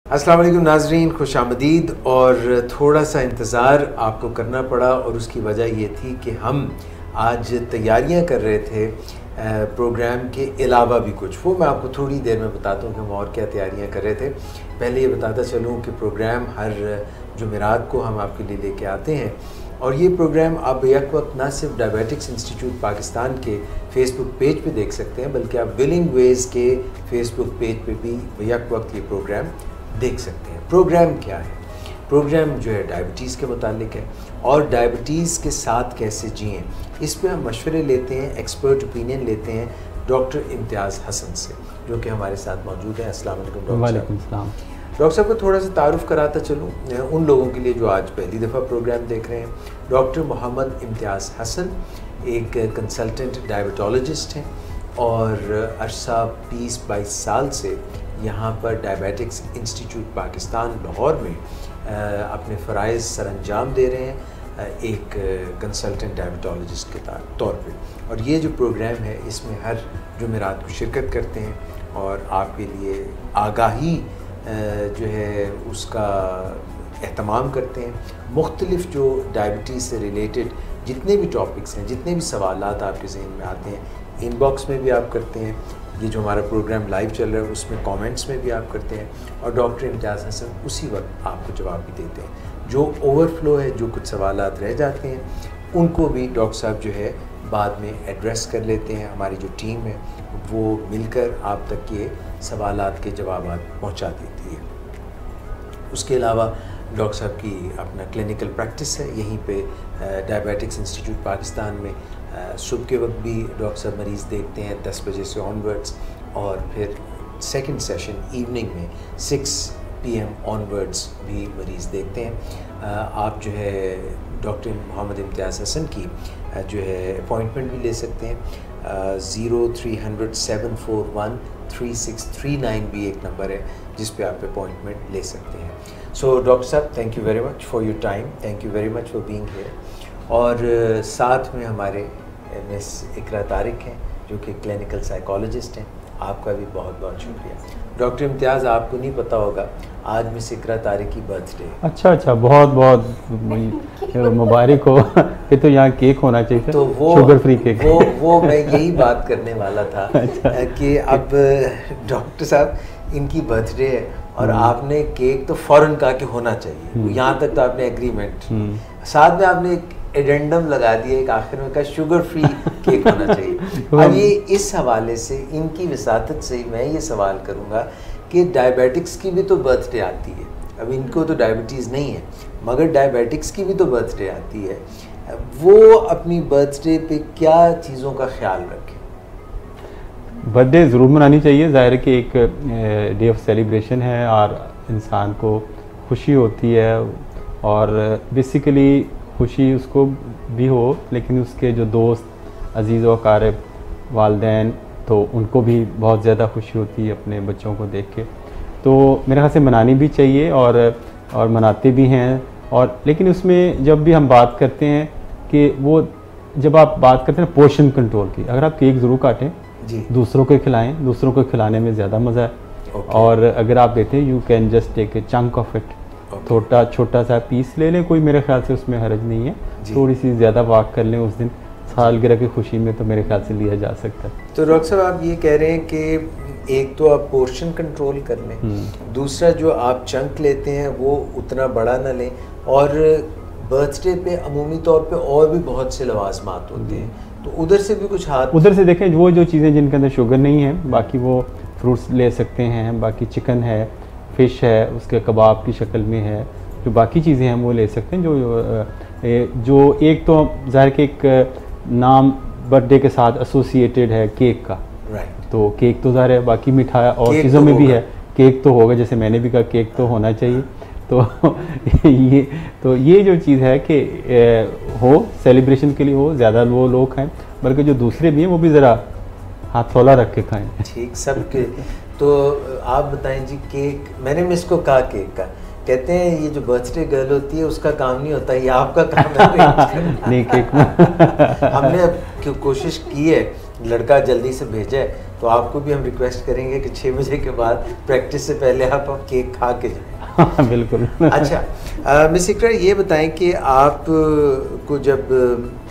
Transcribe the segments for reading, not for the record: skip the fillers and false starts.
अस्सलाम वालेकुम नाजरीन, खुश आमदीद। और थोड़ा सा इंतज़ार आपको करना पड़ा और उसकी वजह ये थी कि हम आज तैयारियां कर रहे थे प्रोग्राम के अलावा भी कुछ, वो मैं आपको थोड़ी देर में बताता हूँ कि हम और क्या तैयारियां कर रहे थे। पहले ये बताता चलूँ कि प्रोग्राम हर जुमेरात को हम आपके लिए लेके आते हैं और ये प्रोग्राम आप एक वक्त ना सिर्फ डायबिटिक्स इंस्टीट्यूट पाकिस्तान के फेसबुक पेज पे देख सकते हैं, बल्कि आप विलिंग वेज के फेसबुक पेज पे भी एक वक्त ये प्रोग्राम देख सकते हैं। प्रोग्राम क्या है? प्रोग्राम जो है डायबिटीज़ के मुतालिक है और डायबिटीज़ के साथ कैसे जिएं, इस पे हम मशवरे लेते हैं, एक्सपर्ट ओपिनियन लेते हैं डॉक्टर इम्तियाज़ हसन से, जो कि हमारे साथ मौजूद हैं। अस्सलाम वालेकुम डॉक्टर साहब। वालेकुम सलाम। डॉक्टर साहब को थोड़ा सा तारुफ कराता चलूँ उन लोगों के लिए जो आज पहली दफ़ा प्रोग्राम देख रहे हैं। डॉक्टर मोहम्मद इम्तियाज़ हसन एक कंसल्टेंट डायबिटोलॉजिस्ट हैं और अरसा 20-22 साल से यहाँ पर डायबिटिक्स इंस्टीट्यूट पाकिस्तान लाहौर में अपने फ़राइज़ सरअंजाम दे रहे हैं एक कंसल्टेंट डायबिटोलॉजिस्ट के तौर पे। और ये जो प्रोग्राम है इसमें हर जुमेरात को शिरकत करते हैं और आपके लिए आगाही जो है उसका एहतमाम करते हैं। मुख्तलिफ़ जो डायबिटीज़ से रिलेटेड जितने भी टॉपिक्स हैं, जितने भी सवालात आपके ज़हन में आते हैं, इनबॉक्स में भी आप करते हैं। ये जो हमारा प्रोग्राम लाइव चल रहा है उसमें कमेंट्स में भी आप करते हैं और डॉक्टर इम्तियाज़ हसन उसी वक्त आपको जवाब भी देते हैं। जो ओवरफ्लो है, जो कुछ सवालात रह जाते हैं, उनको भी डॉक्टर साहब जो है बाद में एड्रेस कर लेते हैं। हमारी जो टीम है वो मिलकर आप तक ये सवालात के जवाब पहुँचा देती है। उसके अलावा डॉक्टर साहब की अपना क्लिनिकल प्रैक्टिस है यहीं पे डायबिटिक्स इंस्टीट्यूट पाकिस्तान में। सुबह के वक्त भी डॉक्टर साहब मरीज़ देखते हैं 10 बजे से ऑनवर्ड्स, और फिर सेकंड सेशन इवनिंग में 6 PM ऑनवर्ड्स भी मरीज़ देखते हैं। आप जो है डॉक्टर मोहम्मद इम्तियाज़ हसन की जो है अपॉइंटमेंट भी ले सकते हैं। 0300 741 3639 भी एक नंबर है जिस पे आप अपॉइंटमेंट ले सकते हैं। सो डॉक्टर साहब, thank you very much for your time, thank you very much for being here. और साथ में हमारे मिस इकरा तारिक हैं जो कि क्लिनिकल साइकोलॉजिस्ट हैं। आपका भी बहुत बहुत शुक्रिया। डॉक्टर इम्तियाज़, आपको नहीं पता होगा आज मिस इकरा तारिक की बर्थडे है। अच्छा, बहुत बहुत मुबारक हो। ये तो यहाँ केक होना चाहिए था, तो वो शुगर फ्री केक। वो मैं यही बात करने वाला था। अच्छा। कि अब डॉक्टर साहब इनकी बर्थडे है और आपने केक तो फ़ौरन कहा कि होना चाहिए। यहाँ तक तो आपने एग्रीमेंट, साथ में आपने एक एडेंडम लगा दिया, एक आखिर में कहा शुगर फ्री केक होना चाहिए। अब ये इस हवाले से इनकी विसातत से मैं ये सवाल करूँगा कि डायबिटिक्स की भी तो बर्थडे आती है। अब इनको तो डायबिटीज़ नहीं है मगर डायबिटिक्स की भी तो बर्थडे आती है। वो अपनी बर्थडे पे क्या चीज़ों का ख्याल रखें? बर्थडे ज़रूर मनानी चाहिए। ज़ाहिर है कि एक डे ऑफ सेलिब्रेशन है और इंसान को खुशी होती है और बेसिकली खुशी उसको भी हो, लेकिन उसके जो दोस्त अजीज़ व अकारिब वालिदैन तो उनको भी बहुत ज़्यादा खुशी होती है अपने बच्चों को देख के। तो मेरे ख्याल से मनानी भी चाहिए और मनाते भी हैं। और लेकिन उसमें जब भी हम बात करते हैं कि वो जब आप बात करते हैं पोर्शन कंट्रोल की, अगर आप केक ज़रूर काटें जी, दूसरों को खिलाएं, दूसरों को खिलाने में ज़्यादा मज़ा है। और अगर आप देते हैं you can just take a chunk of it, छोटा सा पीस ले लें, कोई मेरे ख्याल से उसमें हर्ज नहीं है। थोड़ी सी ज़्यादा वाक कर लें उस दिन सालगिरह की खुशी में, तो मेरे ख्याल से लिया जा सकता है। तो डॉक्टर साहब आप ये कह रहे हैं कि एक तो आप पोर्शन कंट्रोल कर लें, दूसरा जो आप चंक लेते हैं वो उतना बड़ा ना लें, और बर्थडे पे अमूमी तौर पे और भी बहुत से लवाजमात होते हैं, तो उधर से भी कुछ हाथ उधर से देखें। वो जो चीज़ें जिनके अंदर शुगर नहीं है, बाकी वो फ्रूट्स ले सकते हैं, बाकी चिकन है, फ़िश है, उसके कबाब की शक्ल में है, जो बाकी चीज़ें हैं वो ले सकते हैं। जो एक तो ज़ाहिर के एक नाम बर्थडे के साथ एसोसिएटेड है केक का, तो केक तो ज़ाहिर है, बाकी मिठाई और चीज़ों में भी है, केक तो होगा। जैसे मैंने भी कहा केक तो होना चाहिए। तो ये जो चीज़ है कि हो सेलिब्रेशन के लिए हो, ज़्यादा वो लोग खाएं, बल्कि जो दूसरे भी हैं वो भी ज़रा हाथ थोड़ा रख के खाएं। ठीक, सबके। तो आप बताएं जी, केक मैंने मिस को कहा केक का, कहते हैं ये जो बर्थडे गर्ल होती है उसका काम नहीं होता, ये आपका काम है। नहीं, केक में हमने अब कोशिश की है लड़का जल्दी से भेजे, तो आपको भी हम रिक्वेस्ट करेंगे कि 6 बजे के बाद प्रैक्टिस से पहले आप केक खा के जाएं। बिल्कुल। अच्छा मिस इकरा, ये बताएं कि आप को जब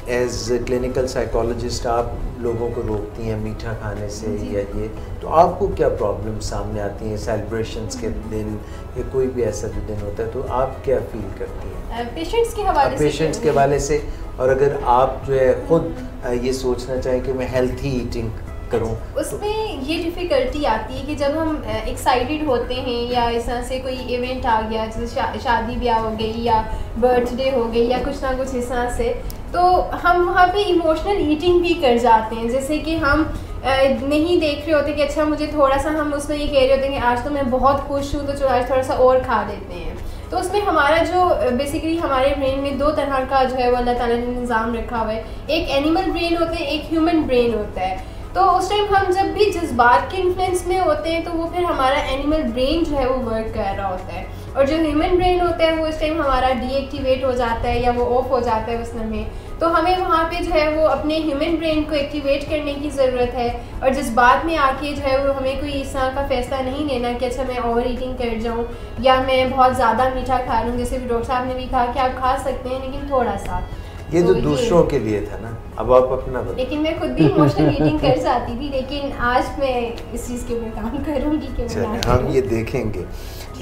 एज क्लिनिकल साइकोलॉजिस्ट आप लोगों को रोकती हैं मीठा खाने से या ये, तो आपको क्या प्रॉब्लम सामने आती हैं सेलिब्रेशंस के दिन या कोई भी ऐसा जो दिन होता है, तो आप क्या फील करती हैं पेशेंट्स के हवाले से? और अगर आप जो है खुद ये सोचना चाहें कि मैं हेल्थी ईटिंग करूं, उसमें ये डिफ़िकल्टी आती है कि जब हम एक्साइटेड होते हैं या इस तरह से कोई इवेंट आ गया, जैसे शादी ब्याह हो गई या बर्थडे हो गई या कुछ ना कुछ इस तरह से, तो हम वहाँ पे इमोशनल ईटिंग भी कर जाते हैं। जैसे कि हम नहीं देख रहे होते कि अच्छा मुझे थोड़ा सा, हम उसमें ये कह रहे होते हैं कि आज तो मैं बहुत खुश हूँ तो चलो आज थोड़ा सा और खा लेते हैं। तो उसमें हमारा जो बेसिकली हमारे ब्रेन में 2 तरह का जो है वो अल्लाह ताला ने निज़ाम रखा हुआ है, एक एनिमल ब्रेन होता है, एक ह्यूमन ब्रेन होता है। तो उस टाइम हम जब भी जज्बात के इन्फ्लुएंस में होते हैं तो वो फिर हमारा एनिमल ब्रेन जो है वो वर्क कर रहा होता है, और जो ह्यूमन ब्रेन होता है वो इस टाइम हमारा डीएक्टिवेट हो जाता है या वो ऑफ हो जाता है उस समय। तो हमें वहाँ पे जो है वो अपने ह्यूमन ब्रेन को एक्टिवेट करने की ज़रूरत है, और जज्बात में आके जो है वो हमें कोई इस तरह का फ़ैसला नहीं लेना कि अच्छा मैं ओवर ईटिंग कर जाऊँ या मैं बहुत ज़्यादा मीठा खा लूँ। जैसे भी डॉक्टर साहब ने भी कहा कि आप खा सकते हैं लेकिन थोड़ा सा। ये तो दूसरों के लिए था ना, अब आप अपना बताओ। लेकिन मैं खुद भी इमोशनल ईटिंग कर जाती थी, लेकिन आज मैं इस चीज़ के ऊपर काम करूँगी कि मैं हम ये देखेंगे,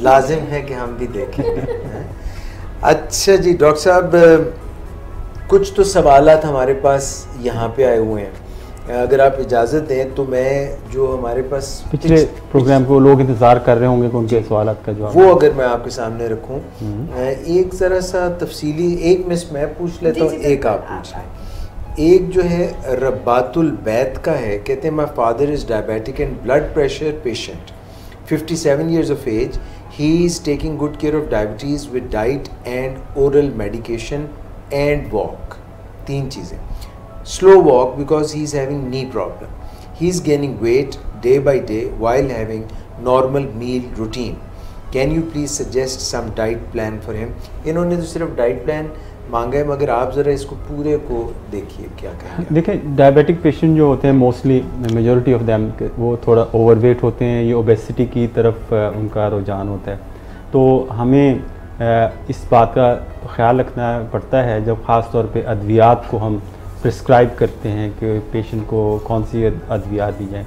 लाजिम है कि हम भी देखेंगे। अच्छा जी डॉक्टर साहब, कुछ तो सवालात हमारे पास यहाँ पे आए हुए हैं, अगर आप इजाज़त दें तो मैं जो हमारे पास पिछले प्रोग्राम को लोग इंतज़ार कर रहे होंगे कि उनके सवालात का जवाब वो अगर मैं आपके सामने रखूं, एक ज़रा सा तफसीली, एक मिस मैं पूछ लेता हूँ, एक आप पूछ लें। एक जो है रब्बातुल बैत का है, कहते हैं my father is diabetic and blood pressure patient, 57 years of age, he is taking good care of diabetes with diet and oral medication and walk, 3 चीज़ें। Slow walk because he is having knee problem. He is gaining weight day by day while having normal meal routine. Can you please suggest some diet plan for him? इन्होंने तो सिर्फ diet plan मांगा है, मगर आप ज़रा इसको पूरे को देखिए क्या कहेंगे। देखें, डायबिटिक पेशेंट जो होते हैं मोस्टली मेजॉरिटी ऑफ देम वो थोड़ा ओवरवेट होते हैं, ये ओबेसिटी की तरफ उनका रुझान होता है। तो हमें इस बात का ख्याल रखना पड़ता है जब ख़ास तौर पे अद्वियात को हम प्रिस्क्राइब करते हैं कि पेशेंट को कौन सी अद्वियात दी जाए।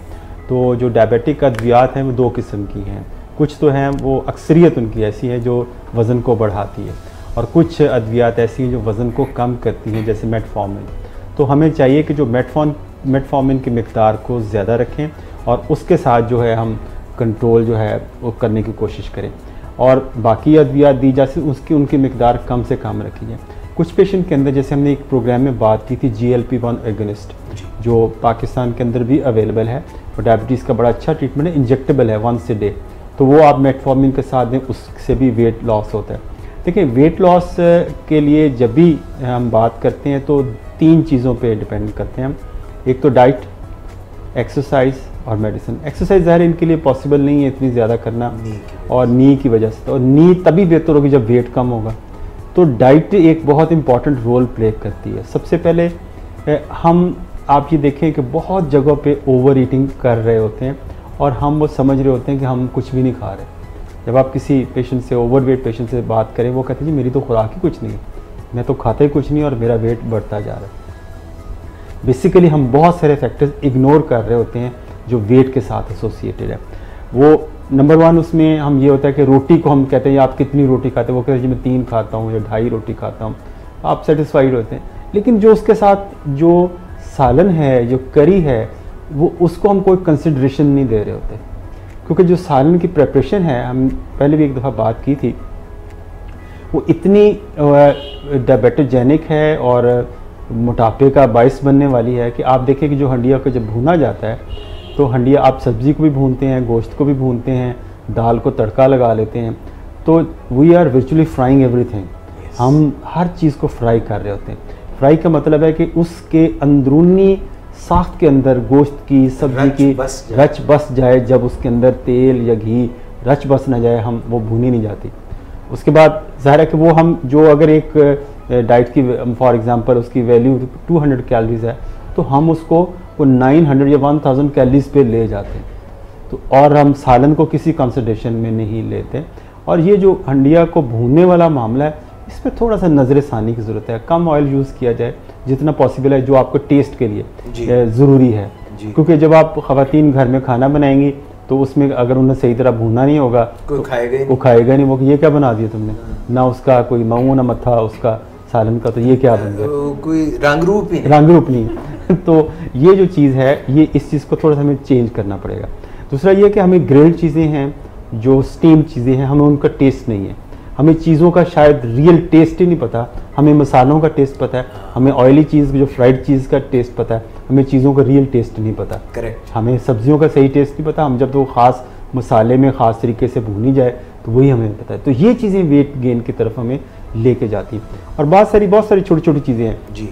तो जो डायबिटिक अद्वियात हैं वो 2 किस्म की हैं, कुछ तो हैं वो अक्सरियत उनकी ऐसी है जो वज़न को बढ़ाती है, और कुछ अद्वियात ऐसी हैं जो वज़न को कम करती हैं, जैसे मेटफॉर्मिन। तो हमें चाहिए कि जो मेटफॉर्मिन की मिक़दार को ज़्यादा रखें और उसके साथ जो है हम कंट्रोल जो है वो करने की कोशिश करें, और बाकी अद्वियात दी जाए उसकी उनकी मिक़दार कम से कम रखी जाए। कुछ पेशेंट के अंदर, जैसे हमने एक प्रोग्राम में बात की थी GLP-1 एगोनिस्ट, जो पाकिस्तान के अंदर भी अवेलेबल है और डायबिटीज़ का बड़ा अच्छा ट्रीटमेंट है, इंजेक्टेबल है, 1 डे। तो वो आप मेटफॉर्मिन के साथ दें, उससे भी वेट लॉस होता है। देखिए, वेट लॉस के लिए जब भी हम बात करते हैं तो 3 चीज़ों पे डिपेंड करते हैं हम। एक तो डाइट, एक्सरसाइज और मेडिसिन। एक्सरसाइज ज़ाहिर इनके लिए पॉसिबल नहीं है इतनी ज़्यादा करना, और नी की वजह से, और नी तभी बेहतर होगी जब वेट कम होगा। तो डाइट एक बहुत इंपॉर्टेंट रोल प्ले करती है। सबसे पहले आप ये देखें कि बहुत जगहों पे ओवर ईटिंग कर रहे होते हैं और हम वो समझ रहे होते हैं कि हम कुछ भी नहीं खा रहे। जब आप किसी पेशेंट से, ओवरवेट पेशेंट से बात करें, वो कहते हैं जी मेरी तो खुराक ही कुछ नहीं है, मैं तो खाता ही कुछ नहीं और मेरा वेट बढ़ता जा रहा है। बेसिकली हम बहुत सारे फैक्टर्स इग्नोर कर रहे होते हैं जो वेट के साथ एसोसिएटेड है। वो नंबर 1 उसमें हम ये होता है कि रोटी को हम कहते हैं आप कितनी रोटी खाते हैं, वो कहते हैं जी मैं 3 खाता हूँ या 2.5 रोटी खाता हूँ, आप सेटिस्फाइड होते हैं। लेकिन जो उसके साथ जो सालन है, जो करी है, वो उसको हम कोई कंसिडरेशन नहीं दे रहे होते, क्योंकि जो सालन की प्रेपरेशन है, हम पहले भी एक दफ़ा बात की थी, वो इतनी डायबिटोजेनिक है और मोटापे का बायस बनने वाली है कि आप देखें कि जो हंडिया को जब भूना जाता है तो हंडिया, आप सब्ज़ी को भी भूनते हैं, गोश्त को भी भूनते हैं, दाल को तड़का लगा लेते हैं, तो we are virtually frying everything. हम हर चीज़ को फ्राई कर रहे होते हैं। फ्राई का मतलब है कि उसके अंदरूनी साख्त के अंदर गोश्त की, सब्ज़ी की रच बस जाए। जब उसके अंदर तेल या घी रच बस ना जाए, हम वो भूनी नहीं जाती। उसके बाद ज़ाहिर है कि वो हम जो अगर एक डाइट की फॉर एग्ज़ाम्पल उसकी वैल्यू 200 कैलोरीज़ है, तो हम उसको वो 900 या 1000 कैलोरीज पे ले जाते हैं। तो और हम सालन को किसी कंसिडरेशन में नहीं लेते। और ये जो हंडिया को भूनने वाला मामला है, इस पर थोड़ा सा नज़र षानी की ज़रूरत है। कम ऑयल यूज़ किया जाए जितना पॉसिबल है, जो आपको टेस्ट के लिए ज़रूरी है। क्योंकि जब आप ख़वातीन घर में खाना बनाएंगी तो उसमें अगर उन्हें सही तरह भूनना नहीं होगा कोई खाएगा वो खाएगा नहीं। वो ये क्या बना दिया तुमने, ना उसका कोई मऊ ना मत्था उसका सालन का, तो ये क्या बन गया, कोई रंग रूप नहीं तो ये जो चीज़ है, ये इस चीज़ को थोड़ा सा हमें चेंज करना पड़ेगा। दूसरा ये कि हमें ग्रिल्ड चीज़ें हैं, जो स्टीम चीज़ें हैं, हमें उनका टेस्ट नहीं है। हमें चीज़ों का शायद रियल टेस्ट ही नहीं पता। हमें मसालों का टेस्ट पता है, हमें ऑयली चीज़ जो फ्राइड चीज़ का टेस्ट पता है, हमें चीज़ों का रियल टेस्ट नहीं पता। करेक्ट। हमें सब्जियों का सही टेस्ट नहीं पता। हम जब तो ख़ास मसाले में ख़ास तरीके से भूनी जाए तो वही हमें पता है। तो ये चीज़ें वेट गेन की तरफ हमें लेके जाती हैं। और बहुत सारी छोटी छोटी चीज़ें हैं जी।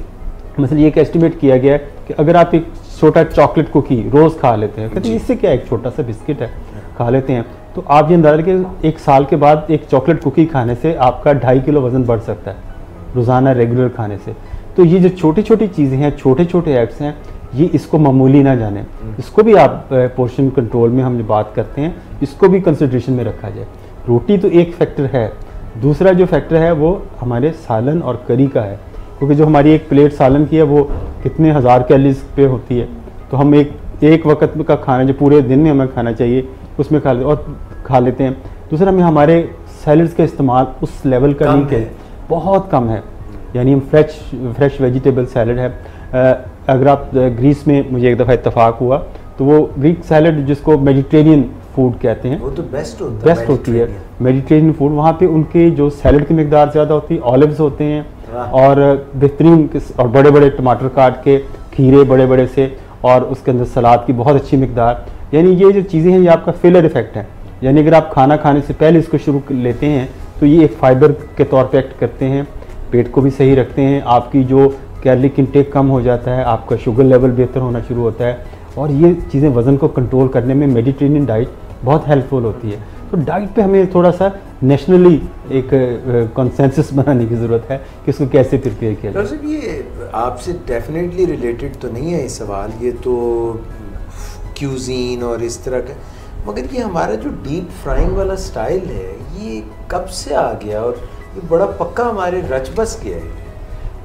मतलब ये एस्टिमेट किया गया है कि अगर आप एक छोटा चॉकलेट कुकी रोज़ खा लेते हैं, कहते हैं इससे क्या, एक छोटा सा बिस्किट है, खा लेते हैं, तो आप ये अंदाज़ा कि 1 साल के बाद एक चॉकलेट कुकी खाने से आपका 2.5 किलो वज़न बढ़ सकता है रोज़ाना रेगुलर खाने से। तो ये जो छोटी छोटी चीज़ें हैं, छोटे छोटे एक्ट्स हैं, ये इसको मामूली ना जाने। इसको भी आप पोर्शन कंट्रोल में हम जो बात करते हैं, इसको भी कंसिडरेशन में रखा जाए। रोटी तो एक फैक्टर है, दूसरा जो फैक्टर है वो हमारे सालन और करी का है। क्योंकि जो हमारी एक प्लेट सालन की है वो कितने हज़ार कैलोरीज पे होती है, तो हम एक वक्त का खाना जो पूरे दिन में हमें खाना चाहिए उसमें खा लेते हैं। दूसरा हमें हमारे सैलड्स का इस्तेमाल उस लेवल का नहीं किया, बहुत कम है। यानी हम फ्रेश वेजिटेबल सैलड है। अगर आप ग्रीस में, मुझे एक दफ़ा इत्तेफाक हुआ, तो वो ग्रीक सैलड जिसको मेडिटेरियन फूड कहते हैं, वो तो बेस्ट होती है मेडिटेरियन फूड। वहाँ पे उनके जो सैलड की मिकदार ज़्यादा होती है, ऑलिव्स होते हैं और बेहतरीन और बड़े बड़े टमाटर काट के, खीरे बड़े बड़े से, और उसके अंदर सलाद की बहुत अच्छी मिकदार। यानी ये जो चीज़ें हैं ये आपका फिलर इफेक्ट है। यानी अगर आप खाना खाने से पहले इसको शुरू लेते हैं तो ये एक फाइबर के तौर पे एक्ट करते हैं, पेट को भी सही रखते हैं, आपकी जो कैलोरिक इंटेक कम हो जाता है, आपका शुगर लेवल बेहतर होना शुरू होता है, और ये चीज़ें वज़न को कंट्रोल करने में मेडिटेरियन डाइट बहुत हेल्पफुल होती है। तो डाइट पे हमें थोड़ा सा नेशनली एक कंसेंसस बनाने की ज़रूरत है कि इसको कैसे प्रिपेयर किया जाए। डॉक्टर साहब, ये आपसे डेफिनेटली रिलेटेड तो नहीं है ये सवाल, ये तो क्यूजीन और इस तरह का, मगर ये हमारा जो डीप फ्राइंग वाला स्टाइल है ये कब से आ गया और ये बड़ा पक्का हमारे रच बस गया है।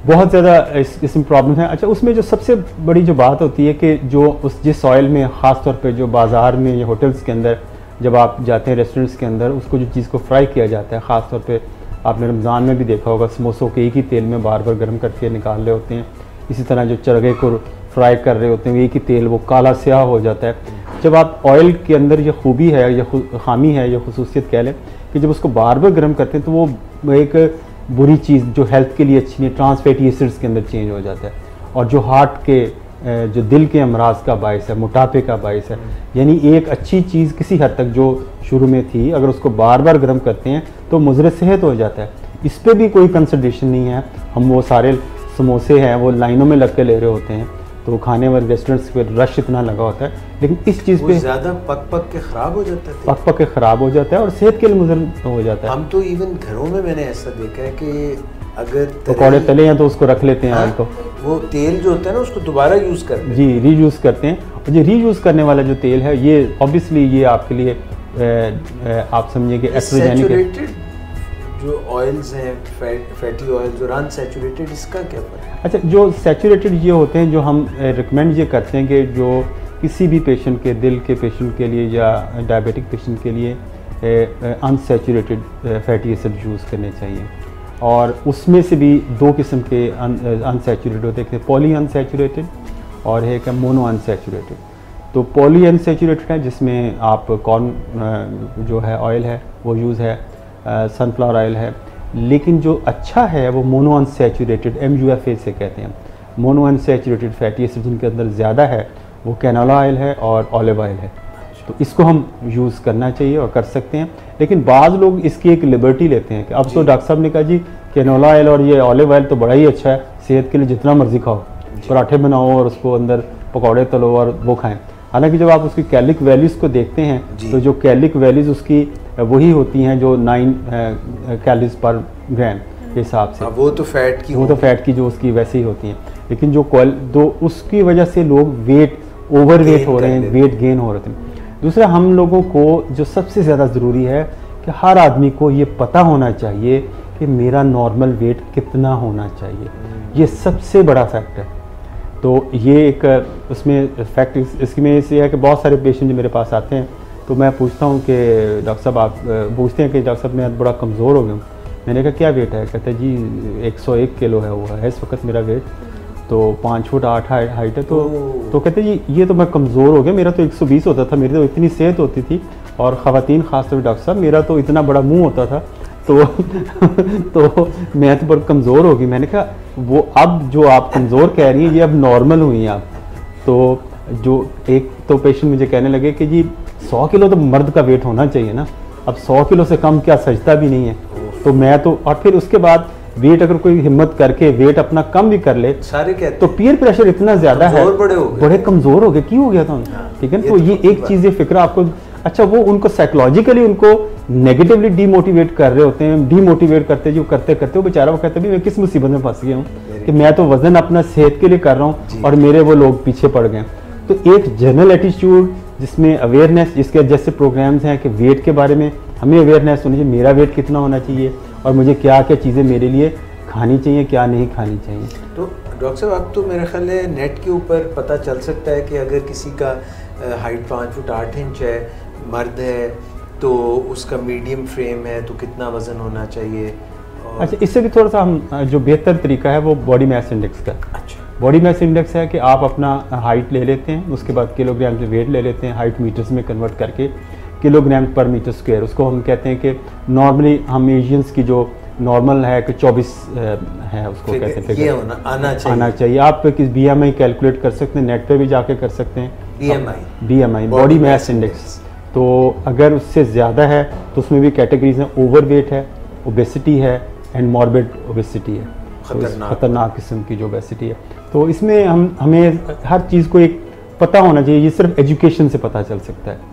बहुत ज़्यादा इसमें प्रॉब्लम है। अच्छा, उसमें जो सबसे बड़ी जो बात होती है कि जो जिस ऑयल में, ख़ास तौर पे जो बाज़ार में या होटल्स के अंदर जब आप जाते हैं, रेस्टोरेंट्स के अंदर, उसको जो चीज़ को फ्राई किया जाता है, ख़ास तौर पे आपने रमज़ान में भी देखा होगा, समोसों के एक ही तेल में बार बार गर्म करके निकाल रहे होते हैं। इसी तरह जो चरगे को फ्राई कर रहे होते हैं, एक ही तेल, वो काला स्याह हो जाता है। जब आप ऑयल के अंदर ये खूबी है या खामी है या खसूसियत कह लें कि जब उसको बार बार गर्म करते हैं तो वो एक बुरी चीज़ जो हेल्थ के लिए अच्छी नहीं, ट्रांस फैटी एसिड्स के अंदर चेंज हो जाता है, और जो हार्ट के, जो दिल के अमराज का बायस है, मोटापे का बायस है। यानी एक अच्छी चीज़ किसी हद तक जो शुरू में थी, अगर उसको बार बार गर्म करते हैं तो मुज़र सेहत हो जाता है। इस पर भी कोई कंसिडरेशन नहीं है। हम वो सारे समोसे हैं वो लाइनों में लग के ले रहे होते हैं, तो खाने वाले रेस्टोरेंट्स पे रश इतना लगा होता है, लेकिन इस चीज़ पे ज़्यादा पक के ख़राब हो जाता है, पक के ख़राब हो जाता है और सेहत के लिए मुज़र हो जाता है। हम तो इवन घरों में मैंने ऐसा देखा है कि अगर पकौड़े तले हैं तो उसको रख लेते हैं, ऑयल को, वो तेल जो होता है ना उसको दोबारा यूज़ करते हैं। जी, रीयूज़ करते हैं। और ये रीयूज़ करने वाला जो तेल है ये ऑब्वियसली ये आपके लिए आप समझिए कि एस्ट्रोजेनिक है। जो ऑयल्स हैं, फैटी ऑयल्स और अनसैचुरेटेड, इसका क्या फ़र्क है? अच्छा, जो सैचुरेटेड ये होते हैं, जो हम रिकमेंड ये करते हैं कि जो किसी भी पेशेंट के, दिल के पेशेंट के लिए या डायबिटिक पेशेंट के लिए अनसैचुरेटेड फैटी एसिड यूज़ करने चाहिए। और उसमें से भी 2 किस्म के अनसैचुरेटेड होते हैं, पॉली अनसैचुरेटेड और एक है मोनो अनसैचुरेटेड। तो पॉली अनसैचुरेटेड है जिसमें आप कॉर्न जो है ऑयल है वो यूज़ है, सनफ्लावर ऑयल है, लेकिन जो अच्छा है वो मोनो अनसैचुरेटेड MUFA से कहते हैं। मोनो अनसैचुरेटेड फैटी एसिड जिनके अंदर ज़्यादा है वो कैनोला ऑयल है और ऑलिव ऑयल है। तो इसको हम यूज़ करना चाहिए और कर सकते हैं, लेकिन बाज़ लोग इसकी एक लिबर्टी लेते हैं कि अब तो डॉक्टर साहब ने कहा जी कैनोला ऑयल और ये ऑलिव ऑयल तो बड़ा ही अच्छा है, सेहत के लिए जितना मर्जी खाओ, पराठे बनाओ और उसको अंदर पकौड़े तलो और वो खाएं। हालांकि जब आप उसकी कैलोरिक वैल्यूज़ को देखते हैं तो जो कैलोरिक वैल्यूज़ उसकी वही होती हैं जो 9 कैलोरीज पर ग्राम। हिसाब से। वो तो फैट की जो उसकी वैसे ही होती हैं, लेकिन जो उसकी वजह से लोग ओवर वेट हो रहे हैं, वेट गेन हो रहे हैं। दूसरा, हम लोगों को जो सबसे ज़्यादा ज़रूरी है कि हर आदमी को ये पता होना चाहिए कि मेरा नॉर्मल वेट कितना होना चाहिए। ये सबसे बड़ा फैक्ट है। तो ये एक उसमें फैक्ट इसमें ये है कि बहुत सारे पेशेंट जो मेरे पास आते हैं तो मैं पूछता हूँ कि डॉक्टर साहब, आप पूछते हैं कि डॉक्टर साहब मैं बड़ा कमज़ोर हो गया हूँ। मैंने कहा क्या वेट है? कहते हैं जी 101 किलो है वो है इस वक्त मेरा वेट, तो 5 फुट 8 हाइट है। तो कहते जी ये तो मैं कमज़ोर हो गया, मेरा तो 120 होता था, मेरी तो इतनी सेहत होती थी, और ख़वातीन ख़ासतौर पर डॉक्टर साहब मेरा तो इतना बड़ा मुंह होता था, तो मैं तो बहुत कमज़ोर हो गई। मैंने कहा वो अब जो आप कमज़ोर कह रही हैं ये अब नॉर्मल हुई हैं आप। तो जो एक तो पेशेंट मुझे कहने लगे कि जी 100 किलो तो मर्द का वेट होना चाहिए ना, अब 100 किलो से कम क्या सजता भी नहीं है। तो मैं तो, और फिर उसके बाद वेट अगर कोई हिम्मत करके वेट अपना कम भी कर ले, सारे कहते तो पीयर प्रेशर इतना ज़्यादा है, बड़े कमज़ोर हो गए, क्यों हो गया था, ठीक है। तो ये एक चीज़, ये फिक्रा आपको, अच्छा वो उनको साइकोलॉजिकली उनको नेगेटिवली डीमोटिवेट कर रहे होते हैं, डीमोटिवेट करते जो करते करते वो बेचारा वो कहते हैं मैं किस मुसीबत में फंस गया हूँ कि मैं तो वजन अपना सेहत के लिए कर रहा हूँ और मेरे वो लोग पीछे पड़ गए। तो एक जनरल एटीट्यूड जिसमें अवेयरनेस, जिसके जैसे प्रोग्राम्स हैं कि वेट के बारे में हमें अवेयरनेस होनी चाहिए, मेरा वेट कितना होना चाहिए और मुझे क्या क्या चीज़ें मेरे लिए खानी चाहिए, क्या नहीं खानी चाहिए। तो डॉक्टर साहब अब तो मेरा ख्याल है नेट के ऊपर पता चल सकता है कि अगर किसी का हाइट 5 फुट 8 इंच है, मर्द है, तो उसका मीडियम फ्रेम है तो कितना वज़न होना चाहिए। अच्छा, इससे भी थोड़ा सा हम जो बेहतर तरीका है वो बॉडी मास इंडेक्स का। अच्छा, बॉडी मास इंडेक्स है कि आप अपना हाइट ले लेते हैं, उसके बाद किलोग्राम से वेट ले लेते हैं, हाइट मीटर्स में कन्वर्ट करके किलोग्राम पर मीटर स्क्वायर, उसको हम कहते हैं कि नॉर्मली हम एशियंस की जो नॉर्मल है कि 24 है उसको कहते हैं, ये आना चाहिए। आप किस BMI कैलकुलेट कर सकते हैं, नेट पे भी जाके कर सकते हैं, BMI बॉडी मास इंडेक्स। तो अगर उससे ज़्यादा है तो उसमें भी कैटेगरीज हैं, ओवर वेट है, ओबेसिटी है एंड मॉर्बिड ओबेसिटी है, ख़तरनाक किस्म की जो ओबेसिटी है। तो इसमें हमें हर चीज़ को एक पता होना चाहिए, ये सिर्फ एजुकेशन से पता चल सकता है।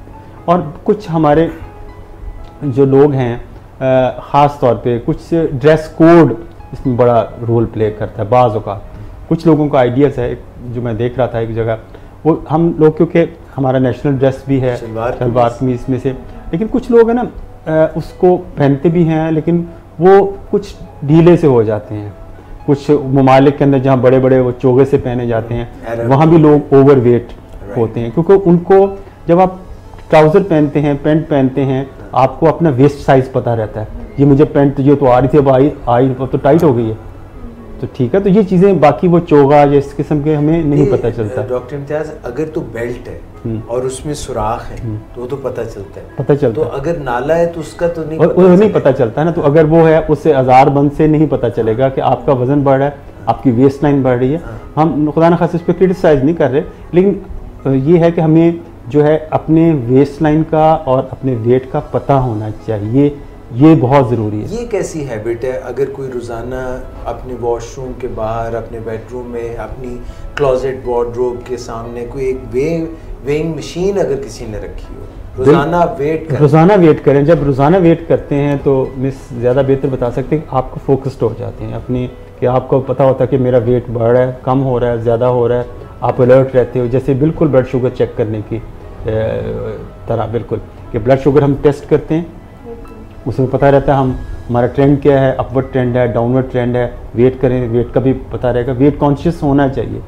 और कुछ हमारे जो लोग हैं ख़ास तौर पे कुछ ड्रेस कोड इसमें बड़ा रोल प्ले करता है। बाज़ औक़ात कुछ लोगों का आइडियाज़ है, जो मैं देख रहा था एक जगह, वो हम लोग क्योंकि हमारा नेशनल ड्रेस भी है शलवार कमीज़ में से, लेकिन कुछ लोग हैं ना उसको पहनते भी हैं लेकिन वो कुछ ढीले से हो जाते हैं। कुछ ममालिक के अंदर जहाँ बड़े बड़े वो चोगे से पहने जाते हैं वहाँ भी लोग ओवर वेट होते हैं, क्योंकि उनको जब आप ट्राउज़र पहनते हैं, पैंट पहनते हैं, आपको अपना वेस्ट साइज़ पता रहता है, ये मुझे पैंट जो तो आ रही थी अब आई तो टाइट हो गई है, तो ठीक है। तो ये चीज़ें, बाकी वो चोगा या इस किस्म के हमें नहीं पता चलता। डॉक्टर इम्तियाज़, अगर तो बेल्ट है और उसमें सुराख है तो वो तो पता चलता है, तो अगर नाला है तो उसका तो नहीं पता चलता है ना। तो अगर वो है उससे हज़ार बंद से नहीं पता चलेगा कि आपका वज़न बढ़ रहा है, आपकी वेस्ट लाइन बढ़ रही है। हम खुदा न खास इस पर क्रिटिसाइज नहीं कर रहे, लेकिन ये है कि हमें जो है अपने वेस्ट लाइन का और अपने वेट का पता होना चाहिए, ये बहुत ज़रूरी है। ये कैसी हैबिट है अगर कोई रोज़ाना अपने वॉशरूम के बाहर, अपने बेडरूम में, अपनी क्लोजेट वार्डरोब के सामने कोई एक वेइंग मशीन अगर किसी ने रखी हो, रोज़ाना वेट करें। जब रोज़ाना वेट करते हैं तो मिस ज़्यादा बेहतर बता सकते हैं, आपको फोकस्ड हो जाते हैं अपनी, कि आपको पता होता है कि मेरा वेट बढ़ रहा है, कम हो रहा है, ज़्यादा हो रहा है, आप अलर्ट रहते हो। जैसे बिल्कुल ब्लड शुगर चेक करने की तरह, बिल्कुल कि ब्लड शुगर हम टेस्ट करते हैं, उसमें पता रहता है हमारा ट्रेंड क्या है, अपवर्ड ट्रेंड है, डाउनवर्ड ट्रेंड है। वेट करें, वेट का भी पता रहेगा। वेट कॉन्शियस होना चाहिए,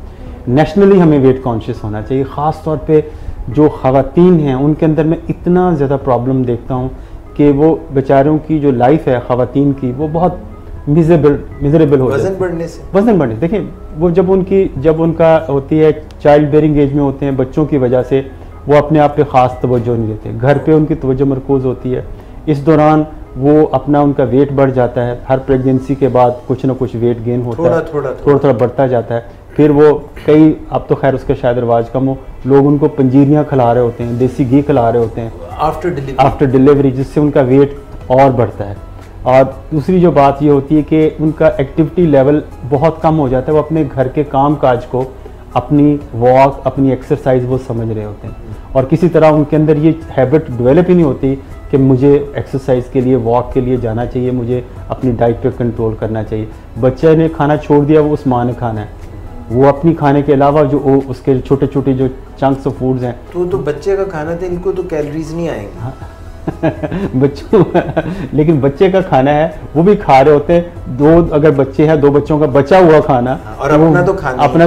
नेशनली हमें वेट कॉन्शियस होना चाहिए। ख़ास तौर पे जो ख़वातीन हैं उनके अंदर मैं इतना ज़्यादा प्रॉब्लम देखता हूँ कि वो बेचारों की जो लाइफ है ख़वातीन की, वो बहुत मिजरेबल हो जाती है वज़न बढ़ने से। देखिए वो जब उनका होती है चाइल्ड बेयरिंग एज में होते हैं, बच्चों की वजह से वो अपने आप पे ख़ास तवज्जो नहीं देते, घर पे उनकी तवज्जो मरकूज़ होती है। इस दौरान वो अपना उनका वेट बढ़ जाता है, हर प्रेगनेंसी के बाद कुछ ना कुछ वेट गेन होता है, थोड़ा बढ़ता जाता है। फिर वो अब तो खैर उसका शायद रिवाज कम हो, लोग उनको पंजीरियाँ खिला रहे होते हैं, देसी घी खिला रहे होते हैं आफ्टर डिलीवरी, जिससे उनका वेट और बढ़ता है। और दूसरी जो बात ये होती है कि उनका एक्टिविटी लेवल बहुत कम हो जाता है, वो अपने घर के काम काज को, अपनी वॉक, अपनी एक्सरसाइज वो समझ रहे होते हैं, और किसी तरह उनके अंदर ये हैबिट डेवलप ही नहीं होती कि मुझे एक्सरसाइज के लिए, वॉक के लिए जाना चाहिए, मुझे अपनी डाइट पे कंट्रोल करना चाहिए। बच्चे ने खाना छोड़ दिया, वो उस माँ ने खाना है, वो अपनी खाने के अलावा जो उसके छोटे छोटे जो चंक्स ऑफ फूड्स हैं, तो बच्चे का खाना था, इनको तो कैलोरीज नहीं आएंगे। बच्चों लेकिन बच्चे का खाना है, वो भी खा रहे होते हैं। अगर बच्चे हैं, 2 बच्चों का बचा हुआ खाना, और अपना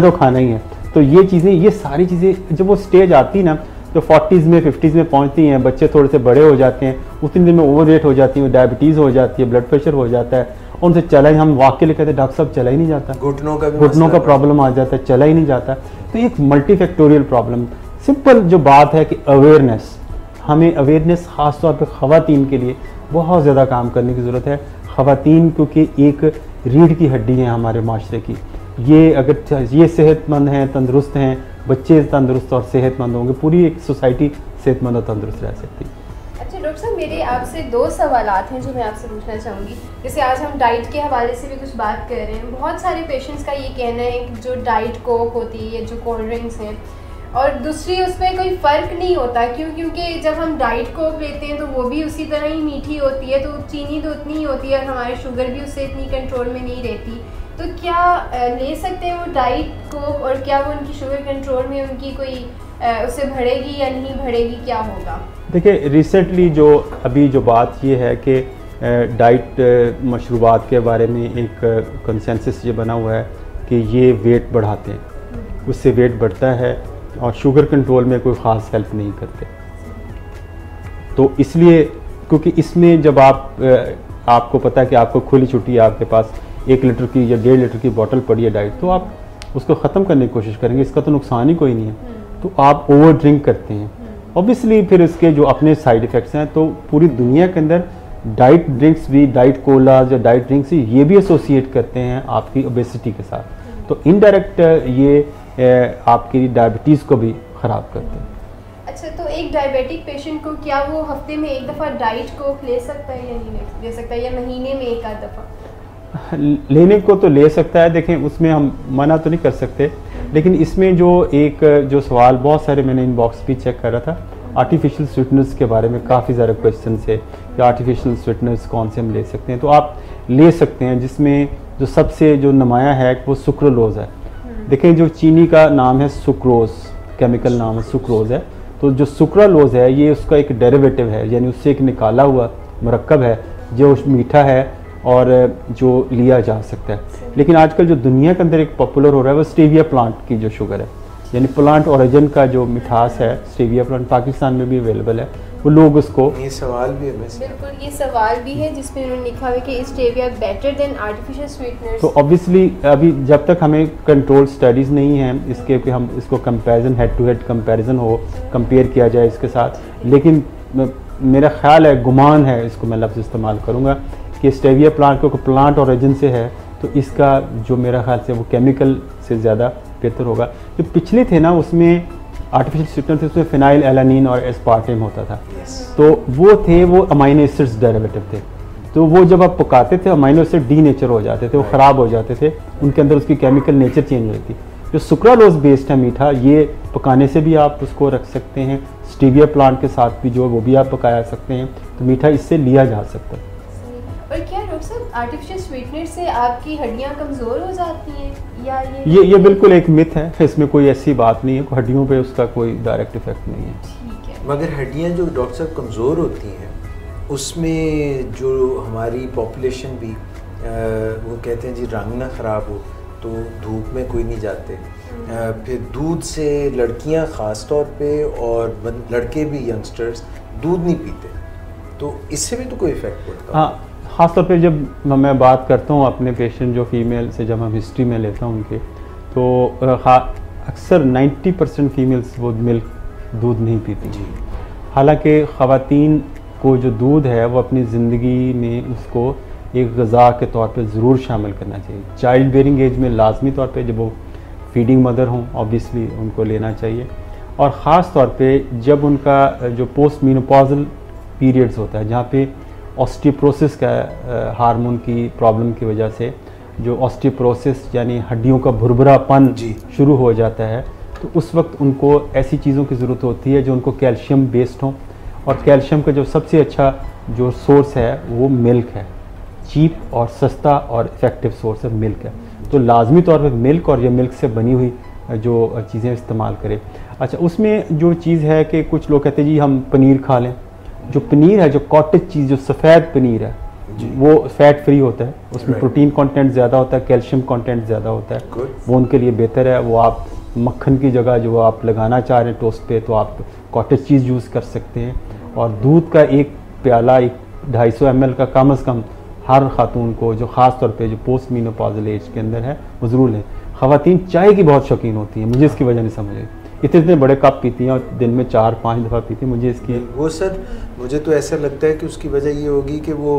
तो खाना ही है। तो ये चीज़ें, ये सारी चीज़ें जब वो स्टेज आती है ना, जो 40s में 50s में पहुंचती हैं, बच्चे थोड़े से बड़े हो जाते हैं, उतनी देर में ओवर वेट हो जाती है, डायबिटीज़ हो जाती है, ब्लड प्रेशर हो जाता है, उनसे चला ही, हम वॉक के लिए कहते हैं डॉक्टर साहब चला ही नहीं जाता, घुटनों का प्रॉब्लम आ जाता है, चला ही नहीं जाता। तो एक मल्टीफैक्टोरियल प्रॉब्लम। सिंपल जो बात है कि अवेयरनेस, हमें अवेयरनेस ख़ास तौर पे ख़वातीन के लिए बहुत ज़्यादा काम करने की ज़रूरत है। ख़वातीन क्योंकि एक रीढ़ की हड्डी है हमारे माशरे की, ये अगर ये सेहतमंद हैं, तंदुरुस्त हैं, बच्चे तंदुरुस्त और सेहतमंद होंगे, पूरी एक सोसाइटी सेहतमंद और तंदुरुस्त रह सकती है। अच्छा डॉक्टर साहब, मेरे आपसे 2 सवालात हैं जो मैं आपसे पूछना चाहूँगी। जैसे आज हम डाइट के हवाले से भी कुछ बात कर रहे हैं, बहुत सारे पेशेंट्स का ये कहना है कि जो डाइट कोक होती है या जो कोल्ड ड्रिंक्स हैं, और दूसरी उसमें कोई फ़र्क नहीं होता, क्योंकि जब हम डाइट कोक लेते हैं तो वो भी उसी तरह ही मीठी होती है, तो चीनी तो उतनी ही होती है और हमारी शुगर भी उससे इतनी कंट्रोल में नहीं रहती। तो क्या ले सकते हैं वो डाइट कोक, और क्या वो उनकी शुगर कंट्रोल में उनकी कोई उससे बढ़ेगी या नहीं बढ़ेगी, क्या होगा? देखिए रिसेंटली जो अभी जो बात ये है कि डाइट मशरूबात के बारे में एक कंसेंसस ये बना हुआ है कि ये वेट बढ़ाते हैं, उससे वेट बढ़ता है और शुगर कंट्रोल में कोई ख़ास हेल्प नहीं करते। तो इसलिए क्योंकि इसमें जब आपको पता है कि आपको खुली छुट्टी है, आपके पास 1 लीटर की या 1.5 लीटर की बोतल पड़ी है डाइट, तो आप उसको ख़त्म करने की कोशिश करेंगे, इसका तो नुकसान ही कोई नहीं है। तो आप ओवर ड्रिंक करते हैं, ऑब्वियसली फिर इसके जो अपने साइड इफ़ेक्ट्स हैं। तो पूरी दुनिया के अंदर डाइट ड्रिंक्स भी, डाइट कोलाज या डाइट ड्रिंक्स ये भी एसोसिएट करते हैं आपकी ओबेसिटी के साथ। तो इनडायरेक्ट ये आपकी डायबिटीज़ को भी ख़राब करते हैं। अच्छा, तो एक डायबिटिक पेशेंट को क्या वो हफ्ते में 1 दफ़ा डाइट कोक ले सकता है या नहीं ले सकता, या महीने में 1 आध दफ़ा? लेने को तो ले सकता है, देखें उसमें हम मना तो नहीं कर सकते, लेकिन इसमें जो सवाल बहुत सारे मैंने इनबॉक्स भी चेक कर रहा था, आर्टिफिशियल स्वीटनर्स के बारे में काफ़ी ज़्यादा क्वेश्चन है कि आर्टिफिशियल स्वीटनर्स कौन से हम ले सकते हैं। तो आप ले सकते हैं, जिसमें जो सबसे जो नुमाया है वो सुक्रोलोज है। देखें जो चीनी का नाम है सुक्रोज, केमिकल नाम है सुक्रोज है, तो जो सुक्रालोज है ये उसका एक डेरिवेटिव है, यानी उससे एक निकाला हुआ मरकब है जो मीठा है और जो लिया जा सकता है। लेकिन आजकल जो दुनिया के अंदर एक पॉपुलर हो रहा है वो स्टेविया प्लांट की जो शुगर है, यानी प्लांट ओरिजिन का जो मिठास है, स्टेविया प्लांट पाकिस्तान में भी अवेलेबल है। वो लोग उसको, ये सवाल भी है, बिल्कुल ये सवाल भी है जिसमें उन्होंने लिखा है कि stevia better than artificial sweeteners. तो ऑब्वियसली अभी जब तक हमें कंट्रोल स्टडीज़ नहीं हैं इसके कि हम इसको comparison, head to head comparison हो, कंपेयर किया जाए इसके साथ, लेकिन मेरा ख्याल है, गुमान है, इसको मैं लफ्ज़ इस्तेमाल करूँगा कि स्टेविया प्लांट को प्लांट ओरिजिन से है, तो इसका जो मेरा ख्याल से वो केमिकल से ज़्यादा बेहतर होगा। जो पिछले थे ना उसमें आर्टिफिशियल स्वीटनर थे, उसमें फिनाइल एलानिन और एस्पार्टेम होता था, तो वो अमाइनो एसिड्स डेरिवेटिव थे। तो वो जब आप पकाते थे अमाइनो एसिड डी नेचर हो जाते थे, वो ख़राब हो जाते थे, उनके अंदर उसकी केमिकल नेचर चेंज हो जाती थी। जो सुक्रालोज बेस्ड है मीठा, ये पकाने से भी आप उसको रख सकते हैं, स्टीविया प्लांट के साथ भी जो वो भी आप पकाया सकते हैं, तो मीठा इससे लिया जा सकता है। और क्या डॉक्टर साहब आर्टिफिशियल स्वीटनर से आपकी हड्डियां कमज़ोर हो जाती हैं या ये बिल्कुल एक मिथ है, इसमें कोई ऐसी बात नहीं है, हड्डियों पे उसका कोई डायरेक्ट इफेक्ट नहीं है। ठीक है, मगर हड्डियां जो डॉक्टर साहब कमज़ोर होती हैं उसमें जो हमारी पॉपुलेशन भी वो कहते हैं जी रंग ना ख़राब हो तो धूप में कोई नहीं जाते, फिर दूध से लड़कियां ख़ास तौर पे और लड़के भी यंगस्टर्स दूध नहीं पीते, तो इससे भी तो कोई इफ़ेक्ट पड़ता है। हाँ, ख़ास तौर पे जब मैं बात करता हूँ अपने पेशेंट जो फीमेल से, जब हम हिस्ट्री में लेता हूँ उनके, तो अक्सर 90% फीमेल्स वो मिल्क दूध नहीं पीती। हालांकि ख़वातीन को जो दूध है वो अपनी ज़िंदगी में उसको एक ग़िज़ा के तौर पे ज़रूर शामिल करना चाहिए। चाइल्ड बेयरिंग एज में लाजमी तौर पे जब वो फीडिंग मदर हों ऑब्वियसली उनको लेना चाहिए, और ख़ास तौर पे जब उनका जो पोस्ट मेनोपॉज़ल पीरियड्स होता है, जहाँ पे ऑस्टियोपोरोसिस का हार्मोन की प्रॉब्लम की वजह से जो ऑस्टियोपोरोसिस यानी हड्डियों का भुरभुरापन शुरू हो जाता है, तो उस वक्त उनको ऐसी चीज़ों की ज़रूरत होती है जो उनको कैल्शियम बेस्ड हों और कैल्शियम का जो सबसे अच्छा जो सोर्स है वो मिल्क है, चीप और सस्ता और इफ़ेक्टिव सोर्स है मिल्क है। तो लाजमी तौर पर मिल्क और ये मिल्क से बनी हुई जो चीज़ें इस्तेमाल करें। अच्छा, उसमें जो चीज़ है कि कुछ लोग कहते हैं जी हम पनीर खा लें। जो पनीर है, जो कॉटेज चीज़, जो सफ़ेद पनीर है वो फैट फ्री होता है, उसमें प्रोटीन कंटेंट ज़्यादा होता है, कैल्शियम कंटेंट ज़्यादा होता है, वो उनके लिए बेहतर है। वो आप मक्खन की जगह जो आप लगाना चाह रहे हैं टोस्ट पे, तो आप कॉटेज चीज़ यूज़ कर सकते हैं। और दूध का एक प्याला, एक 250 ml का कम से कम हर खातून को, जो ख़ास तौर पे जो पोस्ट मीनोपॉज़ल एज के अंदर है, वो ज़रूर लें। ख़वातीन चाय की बहुत शौकीन होती हैं, मुझे इसकी वजह नहीं समझ आई। इतने बड़े कप पीती हैं और दिन में 4-5 दफ़ा पीती हैं, मुझे इसकी वो सर मुझे तो ऐसा लगता है कि उसकी वजह ये होगी कि वो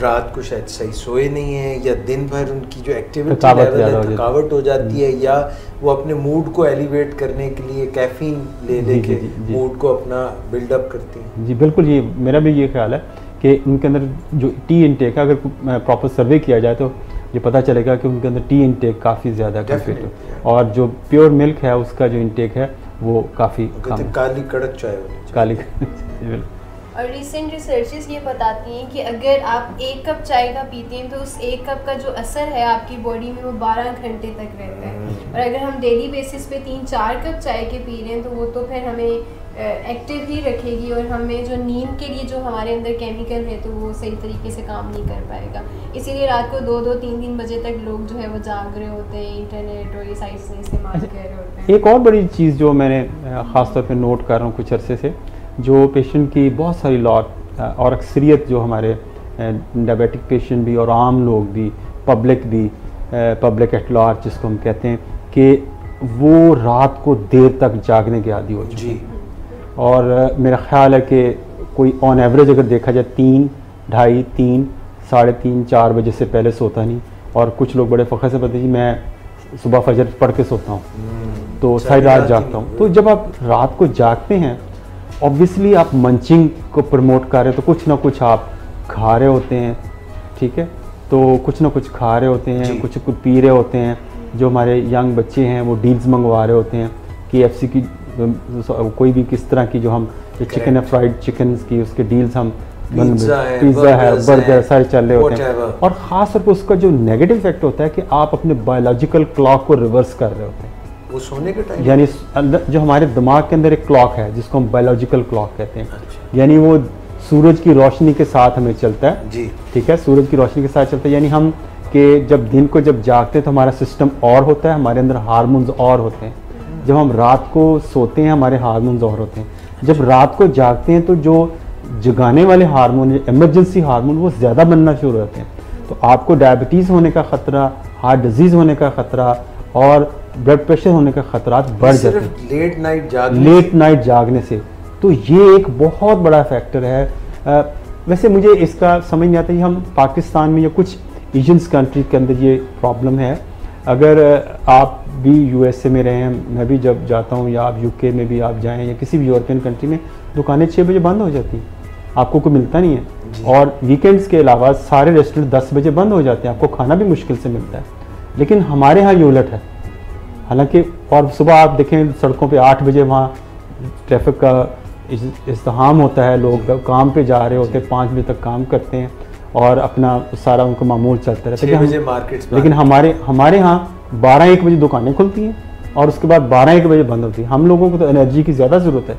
रात को शायद सही सोए नहीं है, या दिन भर उनकी जो एक्टिविटी लेवल है थकावट हो जाती है, या वो अपने मूड को एलिवेट करने के लिए कैफीन ले लेके मूड को अपना बिल्डअप करती हैं। जी बिल्कुल, ये मेरा भी ये ख्याल है कि उनके अंदर जो टी इनटेक है, अगर प्रॉपर सर्वे किया जाए तो ये पता चलेगा कि उनके अंदर टी इनटेक काफ़ी ज़्यादा कंपेयर है, और जो प्योर मिल्क है उसका जो इनटेक है वो काफ़ी कम है। काली कड़क चाय होनी काली और रिसेंट रिसर्चेस ये बताती हैं कि अगर आप 1 कप चाय का पीते हैं तो उस 1 कप का जो असर है आपकी बॉडी में वो 12 घंटे तक रहता है। और अगर हम डेली बेसिस पे 3-4 कप चाय के पी रहे हैं तो वो तो फिर हमें एक्टिव ही रखेगी, और हमें जो नींद के लिए जो हमारे अंदर केमिकल है तो वो सही तरीके से काम नहीं कर पाएगा। इसीलिए रात को 2-2, 3-3 बजे तक लोग जो है वो जाग रहे होते हैं, इंटरनेट और ये साइट्स में इस्तेमाल कर रहे होते हैं। एक और बड़ी चीज़ जो मैंने ख़ास तौर पे नोट कर रहा हूँ कुछ अरसे से, जो पेशेंट की बहुत सारी लॉट और अक्सरियत जो हमारे डायबिटिक पेशेंट भी और आम लोग भी, पब्लिक भी, पब्लिक एट लार्ज जिसको हम कहते हैं, कि वो रात को देर तक जागने के आदी हो चुके हैं। और मेरा ख्याल है कि कोई ऑन एवरेज अगर देखा जाए 3, 2:30, 3, 3:30, 4 बजे से पहले सोता नहीं। और कुछ लोग बड़े फ़ख्र से बताते हैं जी मैं सुबह फजर पढ़ के सोता हूँ, तो सारी रात जागता हूँ। तो जब आप रात को जागते हैं, ऑब्वियसली आप मंचिंग को प्रमोट कर रहे हो, तो कुछ ना कुछ आप खा रहे होते हैं, ठीक है, तो कुछ ना कुछ खा रहे होते हैं, कुछ पी रहे होते हैं। जो हमारे यंग बच्चे हैं वो डील्स मंगवा रहे होते हैं, KFC की कोई भी किस तरह की जो हम चिकन है, फ्राइड चिकन की उसके डील्स हम पिज़्ज़ा है, बर्गर सारे चल रहे होते हैं। और ख़ास तौर पर उसका जो नेगेटिव इफेक्ट होता है कि आप अपने बायोलॉजिकल क्लॉक को रिवर्स कर रहे होते हैं। वो सोने के टाइम, यानी जो हमारे दिमाग के अंदर एक क्लॉक है जिसको हम बायोलॉजिकल क्लॉक कहते हैं। यानी वो सूरज की रोशनी के साथ हमें चलता है जी, ठीक है, सूरज की रोशनी के साथ चलता है। यानी हम कि जब दिन को जब जागते हैं तो हमारा सिस्टम और होता है, हमारे अंदर हार्मोन्स और होते हैं। जब हम रात को सोते हैं हमारे हार्मोन्स और होते हैं। जब रात को जागते हैं तो जो जगाने वाले हार्मोन, इमरजेंसी हार्मोन, वो ज़्यादा बनना शुरू होते हैं। तो आपको डायबिटीज़ होने का ख़तरा, हार्ट डिजीज़ होने का ख़तरा और ब्लड प्रेशर होने का ख़तरा बढ़ जाते हैं लेट नाइट जागने से। तो ये एक बहुत बड़ा फैक्टर है। वैसे मुझे इसका समझ नहीं आता, हम पाकिस्तान में या कुछ एशियंस कंट्री के अंदर ये प्रॉब्लम है। अगर आप भी USA में रहे हैं, मैं भी जब जाता हूँ, या आप UK में भी आप जाएं या किसी भी यूरोपियन कंट्री में, दुकानें 6 बजे बंद हो जाती हैं, आपको कोई मिलता नहीं है। और वीकेंड्स के अलावा सारे रेस्टोरेंट 10 बजे बंद हो जाते हैं, आपको खाना भी मुश्किल से मिलता है। लेकिन हमारे यहाँ ये उलट है, हालांकि। और सुबह आप देखें सड़कों पे 8 बजे वहाँ ट्रैफिक का इज़्तिहाम होता है, लोग काम पे जा रहे होते हैं, 5 बजे तक काम करते हैं और अपना सारा उनका मामूल चलता रहता है। लेकिन हमारे यहाँ 12-1 बजे दुकानें खुलती हैं और उसके बाद 12-1 बजे बंद होती है। हम लोगों को तो एनर्जी की ज़्यादा ज़रूरत है,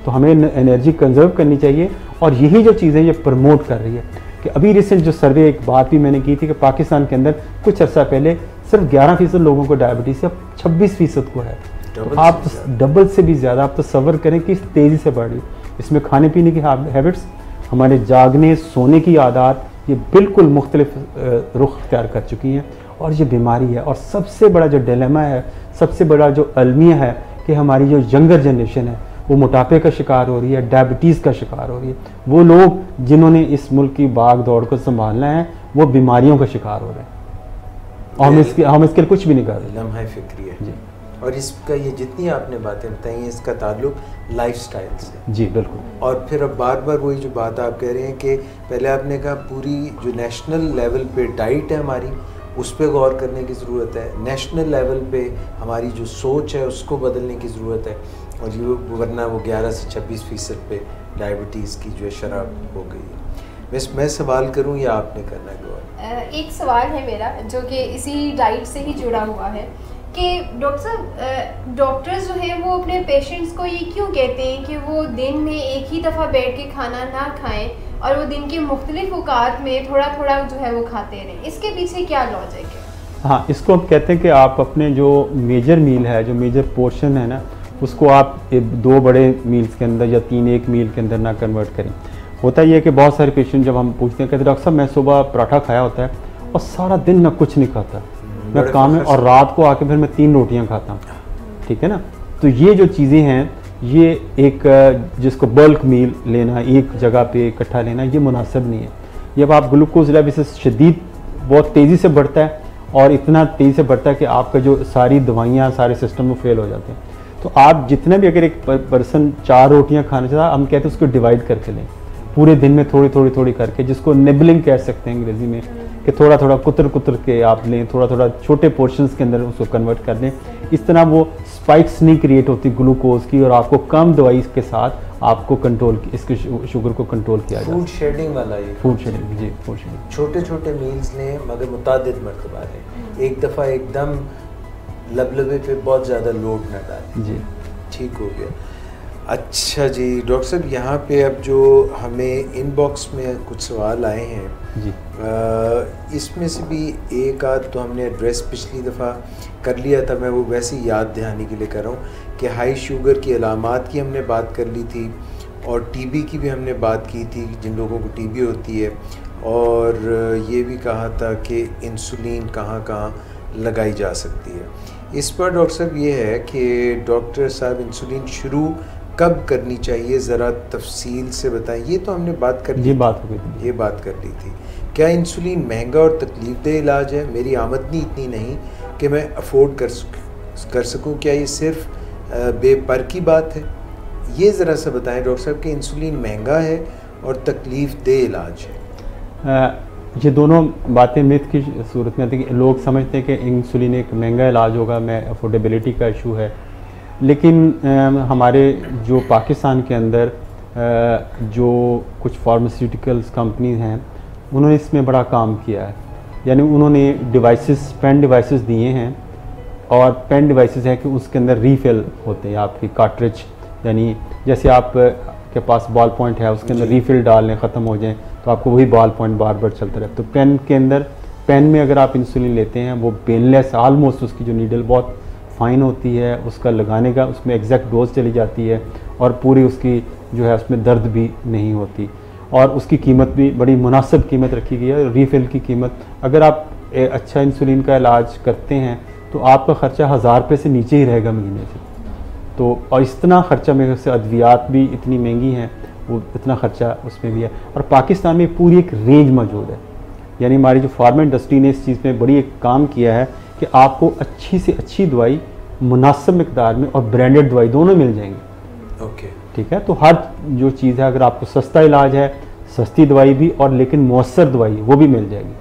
तो हमें एनर्जी कंजर्व करनी चाहिए। और यही जो चीज़ें ये प्रमोट कर रही है कि अभी रिसेंट जो सर्वे, एक बात भी मैंने की थी कि पाकिस्तान के अंदर कुछ अर्सा पहले सिर्फ 11% लोगों को डायबिटीज़, अब 26% को है। तो आप डबल से भी ज़्यादा आप तसव्वुर करें कि तेज़ी से बढ़ रही। इसमें खाने पीने की हैबिट्स, हमारे जागने सोने की आदत, ये बिल्कुल मुख्तलिफ रुख इख्तियार कर चुकी हैं और ये बीमारी है। और सबसे बड़ा जो डिलेमा है, सबसे बड़ा जो अलमिया है कि हमारी जो यंगर जनरेशन है वो मोटापे का शिकार हो रही है, डायबिटीज़ का शिकार हो रही है। वो लोग जिन्होंने इस मुल्क की भाग दौड़ को संभालना है वो बीमारियों का शिकार हो रहे हैं और हम इसके लिए कुछ भी नहीं कर रहे। लम्हा फिक्री है जी। और इसका ये जितनी आपने बातें बताई हैं, इसका ताल्लुक लाइफस्टाइल से। जी बिल्कुल। और फिर अब बार बार वही जो बात आप कह रहे हैं कि पहले आपने कहा पूरी जो नेशनल लेवल पे डाइट है हमारी, उस पर गौर करने की ज़रूरत है। नेशनल लेवल पे हमारी जो सोच है उसको बदलने की ज़रूरत है। और ये वरना वो 11 से 26% पे डायबिटीज़ की जो है शराब हो गई है। मैं सवाल करूं या आपने करना है? एक सवाल है मेरा जो कि इसी डाइट से ही जुड़ा हुआ है कि डॉक्टर साहब, डॉक्टर्स जो है वो अपने पेशेंट्स को ये क्यों कहते हैं कि वो दिन में एक ही दफ़ा बैठ के खाना ना खाएं और वो दिन के मुख्तलिफ औकात में थोड़ा थोड़ा जो है वो खाते रहें? इसके पीछे क्या लॉजिक है? हाँ, इसको हम कहते हैं कि आप अपने जो मेजर मील है, जो मेजर पोर्शन है ना, उसको आप 2 बड़े मील्स के अंदर या 3 एक मील के अंदर ना कन्वर्ट करें। होता ये है कि बहुत सारे पेशेंट जब हम पूछते हैं कहते हैं डॉक्टर साहब मैं सुबह पराठा खाया होता है और सारा दिन मैं कुछ नहीं खाता, मैं काम में, और रात को आके फिर मैं 3 रोटियां खाता हूँ, ठीक है ना। तो ये जो चीज़ें हैं, ये एक जिसको बल्क मील लेना, एक जगह पे इकट्ठा लेना, ये मुनासिब नहीं है। जब आप ग्लूकोज लेवल से शदीद बहुत तेज़ी से बढ़ता है और इतना तेज़ी से बढ़ता है कि आपका जो सारी दवाइयाँ सारे सिस्टम में फेल हो जाते हैं। तो आप जितने भी अगर एक पर्सन 4 रोटियाँ खाना चाहता है, हम कहते हैं उसको डिवाइड करके लें, पूरे दिन में थोड़ी थोड़ी थोड़ी करके, जिसको निबलिंग कह सकते हैं अंग्रेज़ी में, कि थोड़ा थोड़ा कुतर के आप लें, थोड़ा थोड़ा छोटे पोर्शंस के अंदर उसको कन्वर्ट कर दें। इस तरह वो स्पाइक्स नहीं क्रिएट होती ग्लूकोज की और आपको कम दवाई के साथ आपको कंट्रोल, इसके शुगर को कंट्रोल किया जाए। फूड शेडिंग वाला ये, फूड शेडिंग, जी, फूड शेडिंग। छोटे छोटे मील्स लें मगर मुतादिद मरतबा लें, एक दफ़ा एकदम लबलबे पे बहुत ज़्यादा लोड न डालें। जी, ठीक हो गया। अच्छा जी डॉक्टर साहब, यहाँ पे अब जो हमें इनबॉक्स में कुछ सवाल आए हैं जी, इसमें से भी एक आध तो हमने एड्रेस पिछली दफ़ा कर लिया था, मैं वो वैसे ही याद दहानी के लिए कर रहा हूँ कि हाई शुगर की अलामात की हमने बात कर ली थी और टीबी की भी हमने बात की थी, जिन लोगों को टीबी होती है, और ये भी कहा था कि इंसुलिन कहाँ कहाँ लगाई जा सकती है। इस पर डॉक्टर साहब ये है कि डॉक्टर साहब इंसुलिन शुरू कब करनी चाहिए, ज़रा तफसील से बताएं। ये तो हमने बात कर ली, ये बात हो गई, ये बात कर ली थी। क्या इंसुलिन महंगा और तकलीफ़देह इलाज है? मेरी आमदनी इतनी नहीं कि मैं अफोर्ड कर सकूं, क्या ये सिर्फ बेपर की बात है? ये ज़रा सा बताएं डॉक्टर साहब कि इंसुलिन महंगा है और तकलीफ़देह इलाज है। ये दोनों बातें मिथ की सूरत में आती है कि लोग समझते हैं कि इंसुलिन एक महंगा इलाज होगा, मैं अफोर्डेबिलिटी का इशू है। लेकिन हमारे जो पाकिस्तान के अंदर जो कुछ फार्मास्यूटिकल्स कंपनी हैं, उन्होंने इसमें बड़ा काम किया है। यानी उन्होंने डिवाइसेस, पेन डिवाइसेस दिए हैं, और पेन डिवाइसेस है कि उसके अंदर रीफिल होते हैं आपकी कार्ट्रिज, यानी जैसे आप के पास बॉल पॉइंट है, उसके अंदर रीफिल डाल लें, ख़त्म हो जाए तो आपको वही बॉल पॉइंट बार बार चलता रहे। तो पेन के अंदर, पेन में अगर आप इंसुलिन लेते हैं, वो पेनलेस, आलमोस्ट उसकी जो नीडल बहुत फाइन होती है, उसका लगाने का उसमें एग्जैक्ट डोज चली जाती है, और पूरी उसकी जो है उसमें दर्द भी नहीं होती, और उसकी कीमत भी बड़ी मुनासिब कीमत रखी गई है। रीफिल की कीमत, अगर आप अच्छा इंसुलिन का इलाज करते हैं तो आपका ख़र्चा 1000 रुपये से नीचे ही रहेगा महीने से। तो और इतना ख़र्चा मेरे से, अद्वियात भी इतनी महंगी हैं, वो इतना ख़र्चा उसमें भी है। और पाकिस्तान में पूरी एक रेंज मौजूद है, यानी हमारी जो फार्मा इंडस्ट्री ने इस चीज़ में बड़ी एक काम किया है कि आपको अच्छी से अच्छी दवाई मुनासिब मिकदार में और ब्रांडेड दवाई दोनों मिल जाएंगी। ओके, ठीक है। तो हर जो चीज़ है, अगर आपको सस्ता इलाज है, सस्ती दवाई भी, और लेकिन मौसर दवाई वो भी मिल जाएगी।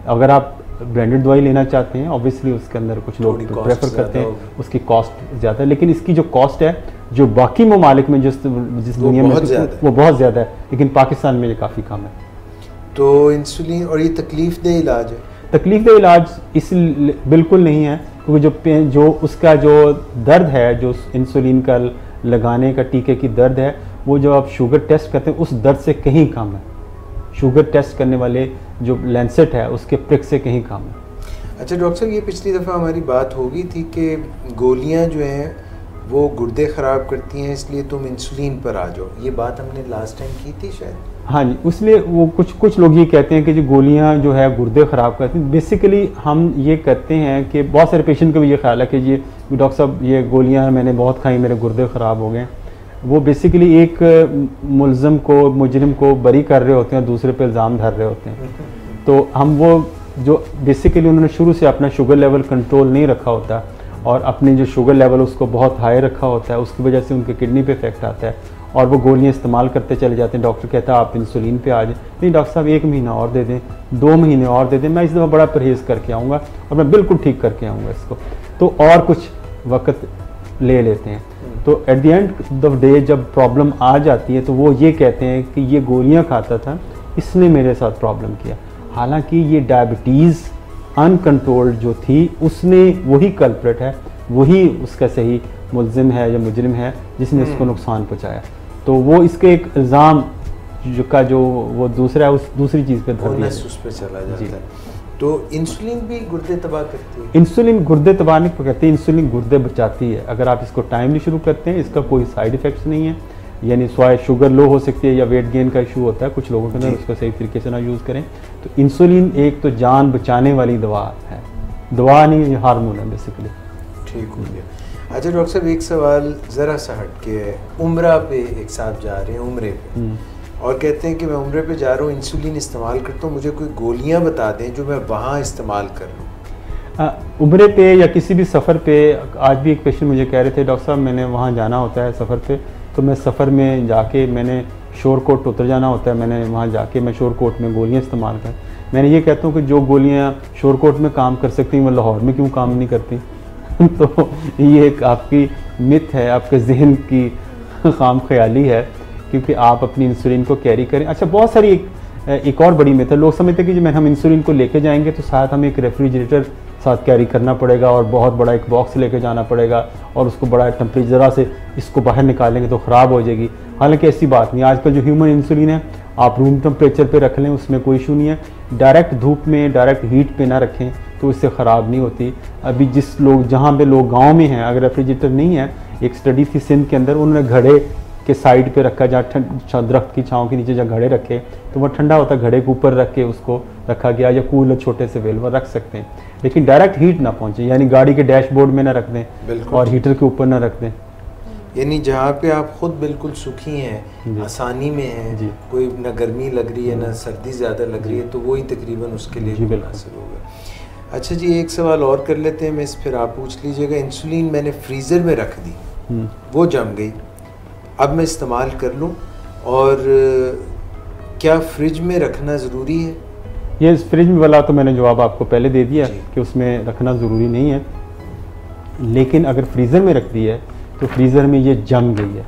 अगर आप ब्रांडेड दवाई लेना चाहते हैं, ऑब्वियसली उसके अंदर कुछ लोग प्रेफर करते हैं, उसकी कॉस्ट ज़्यादा है, लेकिन इसकी जो कॉस्ट है जो बाकी ममालिक में जिस दुनिया में वो बहुत ज़्यादा है, लेकिन पाकिस्तान में ये काफ़ी कम है। तो इंसुलिन, और ये तकलीफ़देह इलाज है? तकलीफ़देह इलाज इस बिल्कुल नहीं है, क्योंकि जो उसका जो दर्द है, जो इंसुलिन का लगाने का टीके की दर्द है, वो जो आप शुगर टेस्ट करते हैं उस दर्द से कहीं कम है। शुगर टेस्ट करने वाले जो लैंसेट है उसके प्रिक से कहीं कम है। अच्छा डॉक्टर साहब, ये पिछली दफ़ा हमारी बात हो गई थी कि गोलियां जो हैं वो गुर्दे ख़राब करती हैं, इसलिए तुम इंसुलिन पर आ जाओ। ये बात हमने लास्ट टाइम की थी शायद। हाँ जी, उसलिए वो कुछ लोग ये कहते हैं कि जो गोलियां जो है गुर्दे ख़राब करती हैं। बेसिकली हम ये कहते हैं कि बहुत सारे पेशेंट को भी ये ख्याल है कि ये डॉक्टर साहब ये गोलियां मैंने बहुत खाई, मेरे गुर्दे ख़राब हो गए। वो बेसिकली एक मुलज़म को, मुजरिम को बरी कर रहे होते हैं, दूसरे पे इल्ज़ाम धर रहे होते हैं। तो हम वो जो बेसिकली उन्होंने शुरू से अपना शुगर लेवल कंट्रोल नहीं रखा होता, और अपनी जो शुगर लेवल उसको बहुत हाई रखा होता है, उसकी वजह से उनके किडनी पे इफेक्ट आता है, और वो गोलियां इस्तेमाल करते चले जाते हैं। डॉक्टर कहता है आप इंसुलिन पे आ जाए। नहीं डॉक्टर साहब, 1 महीना और दे दें, 2 महीने और दे दें, मैं इस दफ़ा बड़ा परहेज़ करके आऊँगा और मैं बिल्कुल ठीक करके आऊँगा इसको। तो और कुछ वक्त ले लेते हैं। तो at the end of day जब प्रॉब्लम आ जाती है तो वो ये कहते हैं कि ये गोलियां खाता था, इसने मेरे साथ प्रॉब्लम किया। हालांकि ये डायबिटीज़ अनकंट्रोल्ड जो थी उसने वही कल्प्रेट है, वही उसका सही मुल्जिम है या मुजरिम है जिसने इसको नुकसान पहुंचाया। तो वो इसके एक इल्ज़ाम जो वो दूसरा है उस दूसरी चीज़ पे धर दिया, उस पे चला जाता है। तो इंसुलिन भी गुर्दे तबाह करती है? इंसुलिन गुर्दे तबाह नहीं करती, इंसुलिन गुर्दे बचाती है। अगर आप इसको टाइमली शुरू करते हैं इसका कोई साइड इफ़ेक्ट्स नहीं है, यानी स्वाय शुगर लो हो सकती है या वेट गेन का इशू होता है कुछ लोगों के अंदर, उसको सही तरीके से ना यूज़ करें। तो इंसुलिन एक तो जान बचाने वाली दवा है, दवा नहीं हार्मोन है बेसिकली। ठीक हो गया। अच्छा डॉक्टर साहब एक सवाल ज़रा सा हट के है, उम्रा पे एक साहब जा रहे हैं उम्रे पे और कहते हैं कि मैं उम्रे पे जा रहा हूँ, इंसुलिन इस्तेमाल करता हूँ, मुझे कोई गोलियाँ बता दें जो मैं वहाँ इस्तेमाल कर लूँ। उम्रे पे या किसी भी सफ़र पे, आज भी एक पेशेंट मुझे कह रहे थे डॉक्टर साहब मैंने वहाँ जाना होता है सफ़र पे, तो मैं सफ़र में जाके मैंने शोर कोट उतर जाना होता है, मैंने वहाँ जाके मैं शोर कोट में गोलियाँ इस्तेमाल कर। मैंने ये कहता हूँ कि जो गोलियाँ शोर कोट में काम कर सकती हैं वो लाहौर में क्यों काम नहीं करती? तो ये एक आपकी मिथ है, आपके जहन की खाम ख्याली है, क्योंकि आप अपनी इंसुलिन को कैरी करें। अच्छा बहुत सारी एक और बड़ी मिथ है, लोग समझते हैं कि जब हम इंसुलिन को लेके जाएंगे तो साथ हमें एक रेफ्रिजरेटर साथ कैरी करना पड़ेगा और बहुत बड़ा एक बॉक्स लेके जाना पड़ेगा और उसको बड़ा टेम्परेचर से इसको बाहर निकालेंगे तो ख़राब हो जाएगी। हालांकि ऐसी बात नहीं, आजकल जो ह्यूमन इंसुलिन है आप रूम टेम्परेचर पे रख लें उसमें कोई इशू नहीं है, डायरेक्ट धूप में डायरेक्ट हीट पे ना रखें तो इससे ख़राब नहीं होती। अभी जहाँ पे लोग गाँव में हैं अगर रेफ्रिजरेटर नहीं है, एक स्टडी थी सिंध के अंदर, उन्होंने घड़े के साइड पे रखा जहाँ दरख्त की छाँव के नीचे जहाँ घड़े रखे तो वो ठंडा होता, घड़े के ऊपर रख के उसको रखा गया, या कूलर छोटे से वेल रख सकते हैं, लेकिन डायरेक्ट हीट ना पहुँचे, यानी गाड़ी के डैशबोर्ड में ना रख दें और हीटर के ऊपर ना रख दें। यानी जहाँ पे आप खुद बिल्कुल सुखी हैं, आसानी में हैं, कोई ना गर्मी लग रही है ना सर्दी ज़्यादा लग रही है, तो वही तकरीबन उसके लिए मुनासिब होगा। अच्छा जी एक सवाल और कर लेते हैं मिस, फिर आप पूछ लीजिएगा। इंसुलिन मैंने फ्रीज़र में रख दी, वो जम गई, अब मैं इस्तेमाल कर लूँ, और क्या फ्रिज में रखना ज़रूरी है? ये फ्रिज में वाला तो मैंने जवाब आपको पहले दे दिया कि उसमें रखना ज़रूरी नहीं है, लेकिन अगर फ्रीज़र में रख दी है तो फ्रीज़र में ये जम गई है।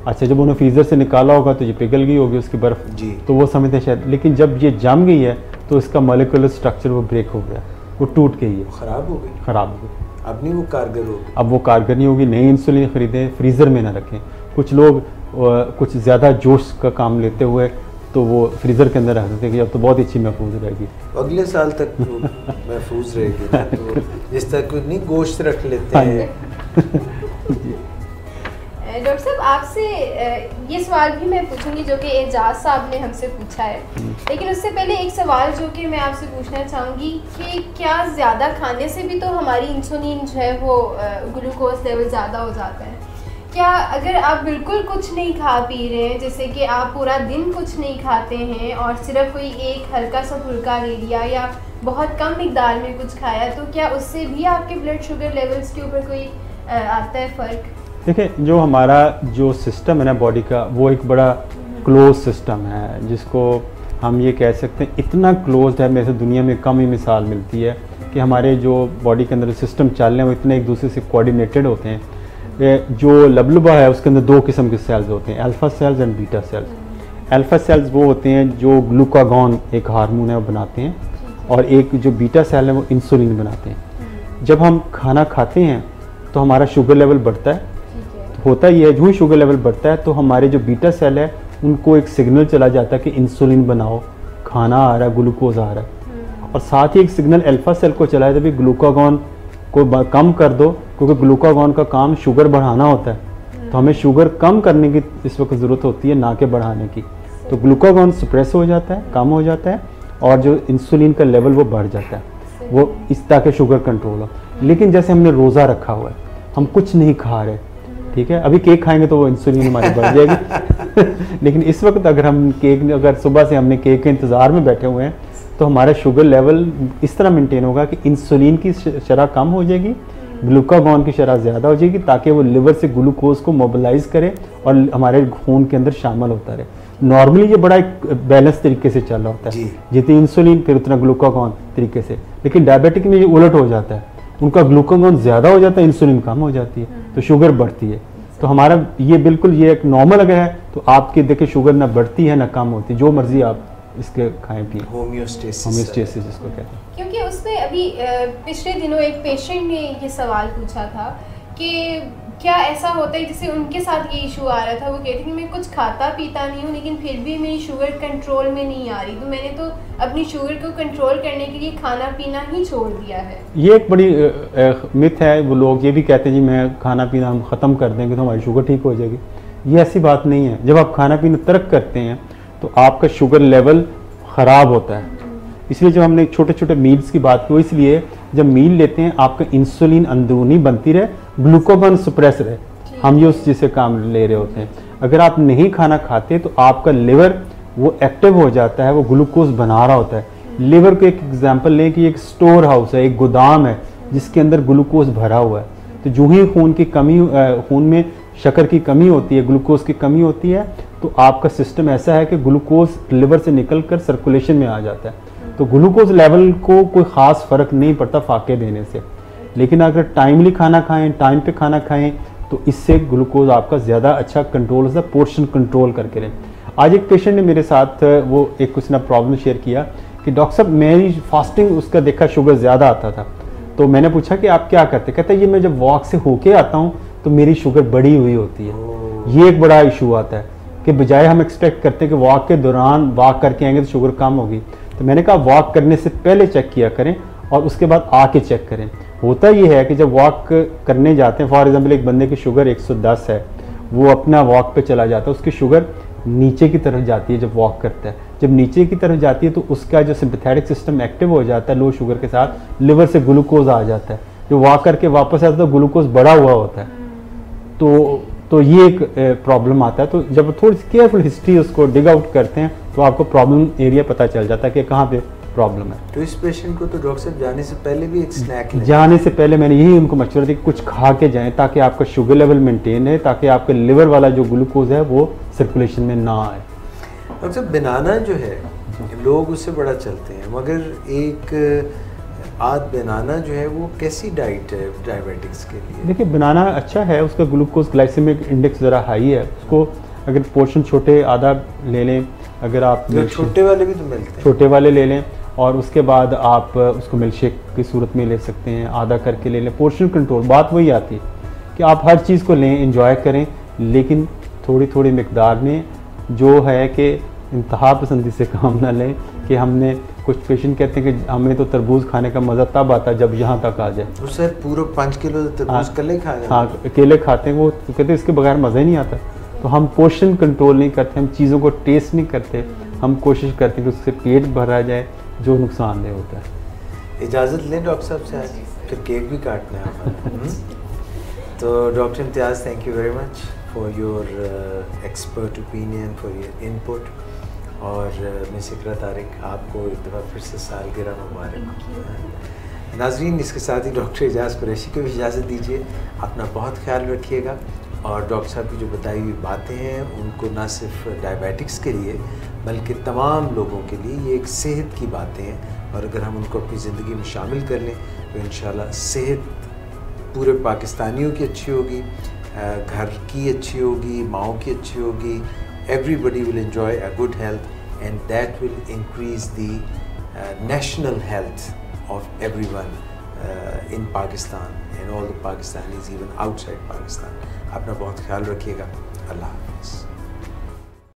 अच्छा जब उन्हें फ्रीज़र से निकाला होगा तो ये पिघल गई होगी उसकी बर्फ़, तो वो समझते हैं शायद, लेकिन जब ये जम गई है तो इसका मॉलिक्यूलर स्ट्रक्चर वो ब्रेक हो गया, वो टूट गई है, ख़राब हो गई, ख़राब हो गई, अब नहीं वो कारगर होगी, अब वो कारगर नहीं होगी। नई इंसुलिन ख़रीदें, फ्रीज़र में ना रखें। कुछ लोग कुछ ज़्यादा जोश का काम लेते हुए तो वो फ्रीज़र के अंदर रख देते हैं कि अब तो बहुत अच्छी महफूज रहेगी, अगले साल तक महफूज रहेगी। तो जिस तरह कोई नहीं गोश्त रख लेते हैं। डॉक्टर साहब आपसे ये सवाल भी मैं पूछूंगी जो कि एजाज साहब ने हमसे पूछा है, लेकिन उससे पहले एक सवाल जो कि मैं आपसे पूछना चाहूँगी कि क्या ज़्यादा खाने से भी तो हमारी इंसुलिन जो है वो ग्लूकोज लेवल ज़्यादा हो जाता है? क्या अगर आप बिल्कुल कुछ नहीं खा पी रहे हैं, जैसे कि आप पूरा दिन कुछ नहीं खाते हैं और सिर्फ कोई एक हल्का सा फुल्का ले लिया या बहुत कम मिकदार में कुछ खाया, तो क्या उससे भी आपके ब्लड शुगर लेवल्स के ऊपर कोई आता है फ़र्क? देखिए जो हमारा जो सिस्टम है ना बॉडी का, वो एक बड़ा क्लोज सिस्टम है, जिसको हम ये कह सकते हैं इतना क्लोज है, मेरे से दुनिया में कम ही मिसाल मिलती है कि हमारे जो बॉडी के अंदर सिस्टम चल रहे हैं वो इतने एक दूसरे से कोऑर्डिनेटेड होते हैं। जो लबलबा है उसके अंदर दो किस्म के सेल्स होते हैं, alpha cells and beta cells. Alpha cells वो होते हैं जो ग्लूकागॉन एक हार्मोन है वो बनाते हैं, और एक जो बीटा सेल है वो इंसुलिन बनाते हैं। जब हम खाना खाते हैं तो हमारा शुगर लेवल बढ़ता है, तो होता ये है जो ही शुगर लेवल बढ़ता है तो हमारे जो बीटा सेल है उनको एक सिग्नल चला जाता है कि इंसुलिन बनाओ, खाना आ रहा है, ग्लूकोज आ रहा है, और साथ ही एक सिग्नल अल्फ़ा सेल को चला जाता है कि ग्लूकागॉन को कम कर दो, क्योंकि ग्लूकागॉन का काम शुगर बढ़ाना होता है, तो हमें शुगर कम करने की इस वक्त ज़रूरत होती है ना कि बढ़ाने की। तो ग्लूकागॉन सप्रेस हो जाता है, कम हो जाता है, और जो इंसुलिन का लेवल वो बढ़ जाता है, वो इस ताकि शुगर कंट्रोल हो। लेकिन जैसे हमने रोज़ा रखा हुआ है, हम कुछ नहीं खा रहे, ठीक है, अभी केक खाएंगे तो वो इंसुलिन हमारी बढ़ जाएगी लेकिन इस वक्त अगर हम केक, अगर सुबह से हमने केक के इंतज़ार में बैठे हुए हैं तो हमारा शुगर लेवल इस तरह मेंटेन होगा कि इंसुलिन की शरह कम हो जाएगी, ग्लूकागॉन की शरह ज़्यादा हो जाएगी, ताकि वो लिवर से ग्लूकोज को मोबिलाइज करे और हमारे खून के अंदर शामिल होता रहे। नॉर्मली ये बड़ा एक बैलेंस तरीके से चल रहा होता है, जितनी इंसुलिन फिर उतना ग्लूकागॉन तरीके से। लेकिन डायबिटिक में ये उलट हो जाता है, उनका ग्लूकागॉन ज़्यादा हो जाता है, इंसुलिन कम हो जाती है, तो शुगर बढ़ती है। तो हमारा ये बिल्कुल ये एक नॉर्मल अगर है तो आपकी देखिए शुगर ना बढ़ती है ना कम होती, जो मर्जी आप इसके खाएं पिए। होमियोस्टेसिस जिसको कहते हैं। क्योंकि उसमें अभी पिछले दिनों एक पेशेंट ने ये सवाल पूछा था कि क्या ऐसा होता है, जैसे उनके साथ ये इशू आ रहा था, वो कहते हैं कि मैं कुछ खाता पीता नहीं हूँ लेकिन फिर भी मेरी शुगर कंट्रोल में नहीं आ रही, तो मैंने तो अपनी शुगर को कंट्रोल करने के लिए खाना पीना ही छोड़ दिया है। ये एक बड़ी मिथ है, वो लोग ये भी कहते हैं जी मैं खाना पीना हम ख़त्म कर देंगे तो हमारी शुगर ठीक हो जाएगी। ये ऐसी बात नहीं है। जब आप खाना पीना तर्क करते हैं तो आपका शुगर लेवल ख़राब होता है। इसलिए जब हमने छोटे छोटे मील्स की बात की, इसलिए जब मील लेते हैं आपका इंसुलिन अंदरूनी बनती रहे, ग्लूकोगन सुप्रेस रहे, हम ये उस चीज़ से काम ले रहे होते हैं। अगर आप नहीं खाना खाते तो आपका लिवर वो एक्टिव हो जाता है, वो ग्लूकोज बना रहा होता है। लिवर को एक एग्जांपल लें कि एक स्टोर हाउस है, एक गोदाम है जिसके अंदर ग्लूकोज भरा हुआ है। तो जो ही खून में शक्कर की कमी होती है, ग्लूकोज की कमी होती है, तो आपका सिस्टम ऐसा है कि ग्लूकोज लिवर से निकल कर सर्कुलेशन में आ जाता है। तो ग्लूकोज लेवल को कोई ख़ास फ़र्क नहीं पड़ता फाके देने से। लेकिन अगर टाइमली खाना खाएं, टाइम पे खाना खाएं, तो इससे ग्लूकोज आपका ज़्यादा अच्छा कंट्रोल होता है, पोर्शन कंट्रोल करके रहें। आज एक पेशेंट ने मेरे साथ वो एक कुछ ना प्रॉब्लम शेयर किया कि डॉक्टर साहब मेरी फास्टिंग उसका देखा शुगर ज़्यादा आता था। तो मैंने पूछा कि आप क्या करते? कहता है ये मैं जब वॉक से होके आता हूँ तो मेरी शुगर बढ़ी हुई होती है। ये एक बड़ा इशू आता है कि बजाय हम एक्सपेक्ट करते हैं कि वॉक के दौरान वॉक करके आएंगे तो शुगर कम होगी। तो मैंने कहा वॉक करने से पहले चेक किया करें और उसके बाद आके चेक करें। होता ये है कि जब वॉक करने जाते हैं, फॉर एग्जांपल एक बंदे की शुगर 110 है, वो अपना वॉक पे चला जाता है, उसकी शुगर नीचे की तरफ जाती है जब वॉक करता है। जब नीचे की तरफ जाती है तो उसका जो सिंपैथेटिक सिस्टम एक्टिव हो जाता है लो शुगर के साथ, लिवर से ग्लूकोज आ जाता है। जो वॉक करके वापस आता है तो ग्लूकोज बढ़ा हुआ होता है। तो ये एक प्रॉब्लम आता है। तो जब थोड़ी सी केयरफुल हिस्ट्री उसको डिग आउट करते हैं तो आपको प्रॉब्लम एरिया पता चल जाता है कि कहाँ पे प्रॉब्लम है। तो इस पेशेंट को तो डॉक्टर साहब जाने से पहले भी एक स्नैक लें। जाने से पहले मैंने यही उनको मशवरा दिया कि कुछ खा के जाएं ताकि आपका शुगर लेवल मेंटेन है, ताकि आपके लिवर वाला जो ग्लूकोज है वो सर्कुलेशन में ना आए। डॉक्टर साहब बनाना जो है लोग उससे बड़ा चलते हैं, मगर एक बनाना जो है वो कैसी डाइट है डायबिटिक्स के लिए? देखिए बनाना अच्छा है, उसका ग्लूकोज ग्लाइसेमिक इंडेक्स ज़रा हाई है। उसको अगर पोर्शन छोटे आधा ले लें, अगर आप छोटे वाले भी तो मिलते हैं, छोटे वाले ले लें और उसके बाद आप उसको मिल्क शेक की सूरत में ले सकते हैं, आधा करके ले लें। पोर्शन कंट्रोल, बात वही आती है कि आप हर चीज़ को लें, इंजॉय करें, लेकिन थोड़ी थोड़ी मिकदार में, जो है कि इंतहा पसंदी से काम ना लें। कि हमने कुछ पेशेंट कहते हैं कि हमें तो तरबूज खाने का मज़ा तब आता है जब यहाँ तक आ जाए। तो सर पूरा 5 किलो तरबूज अकेले खाएंगे? हाँ अकेले खाते हैं, वो कहते हैं इसके बगैर मज़ा ही नहीं आता। तो हम पोर्शन कंट्रोल नहीं करते, हम चीज़ों को टेस्ट नहीं करते, हम कोशिश करते हैं कि उससे पेट भरा जाए जो नुकसानदेह होता है। इजाज़त लें डॉक्टर साहब से, आज फिर केक भी काटना है हमारा। तो doctor Imtiaz, thank you very much for your expert opinion, for your input. और मिस इकरा तारिक, आपको एक दफ़ा फिर से सालगिरह मुबारक। नाज़रीन, इसके साथ ही डॉक्टर एजाज़ कुरैशी को भी इजाज़त दीजिए। अपना बहुत ख्याल रखिएगा और डॉक्टर साहब की जो बताई हुई बातें हैं उनको ना सिर्फ डायबिटिक्स के लिए बल्कि तमाम लोगों के लिए ये एक सेहत की बातें हैं, और अगर हम उनको अपनी ज़िंदगी में शामिल कर लें तो इंशाल्लाह सेहत पूरे पाकिस्तानियों की अच्छी होगी, घर की अच्छी होगी, माओं की अच्छी होगी। Everybody will enjoy a good health, and that will increase the national health of everyone in Pakistan and all the Pakistanis even outside Pakistan. अपना बहुत ख्याल रखिएगा। अल्लाह हाफ़िज़।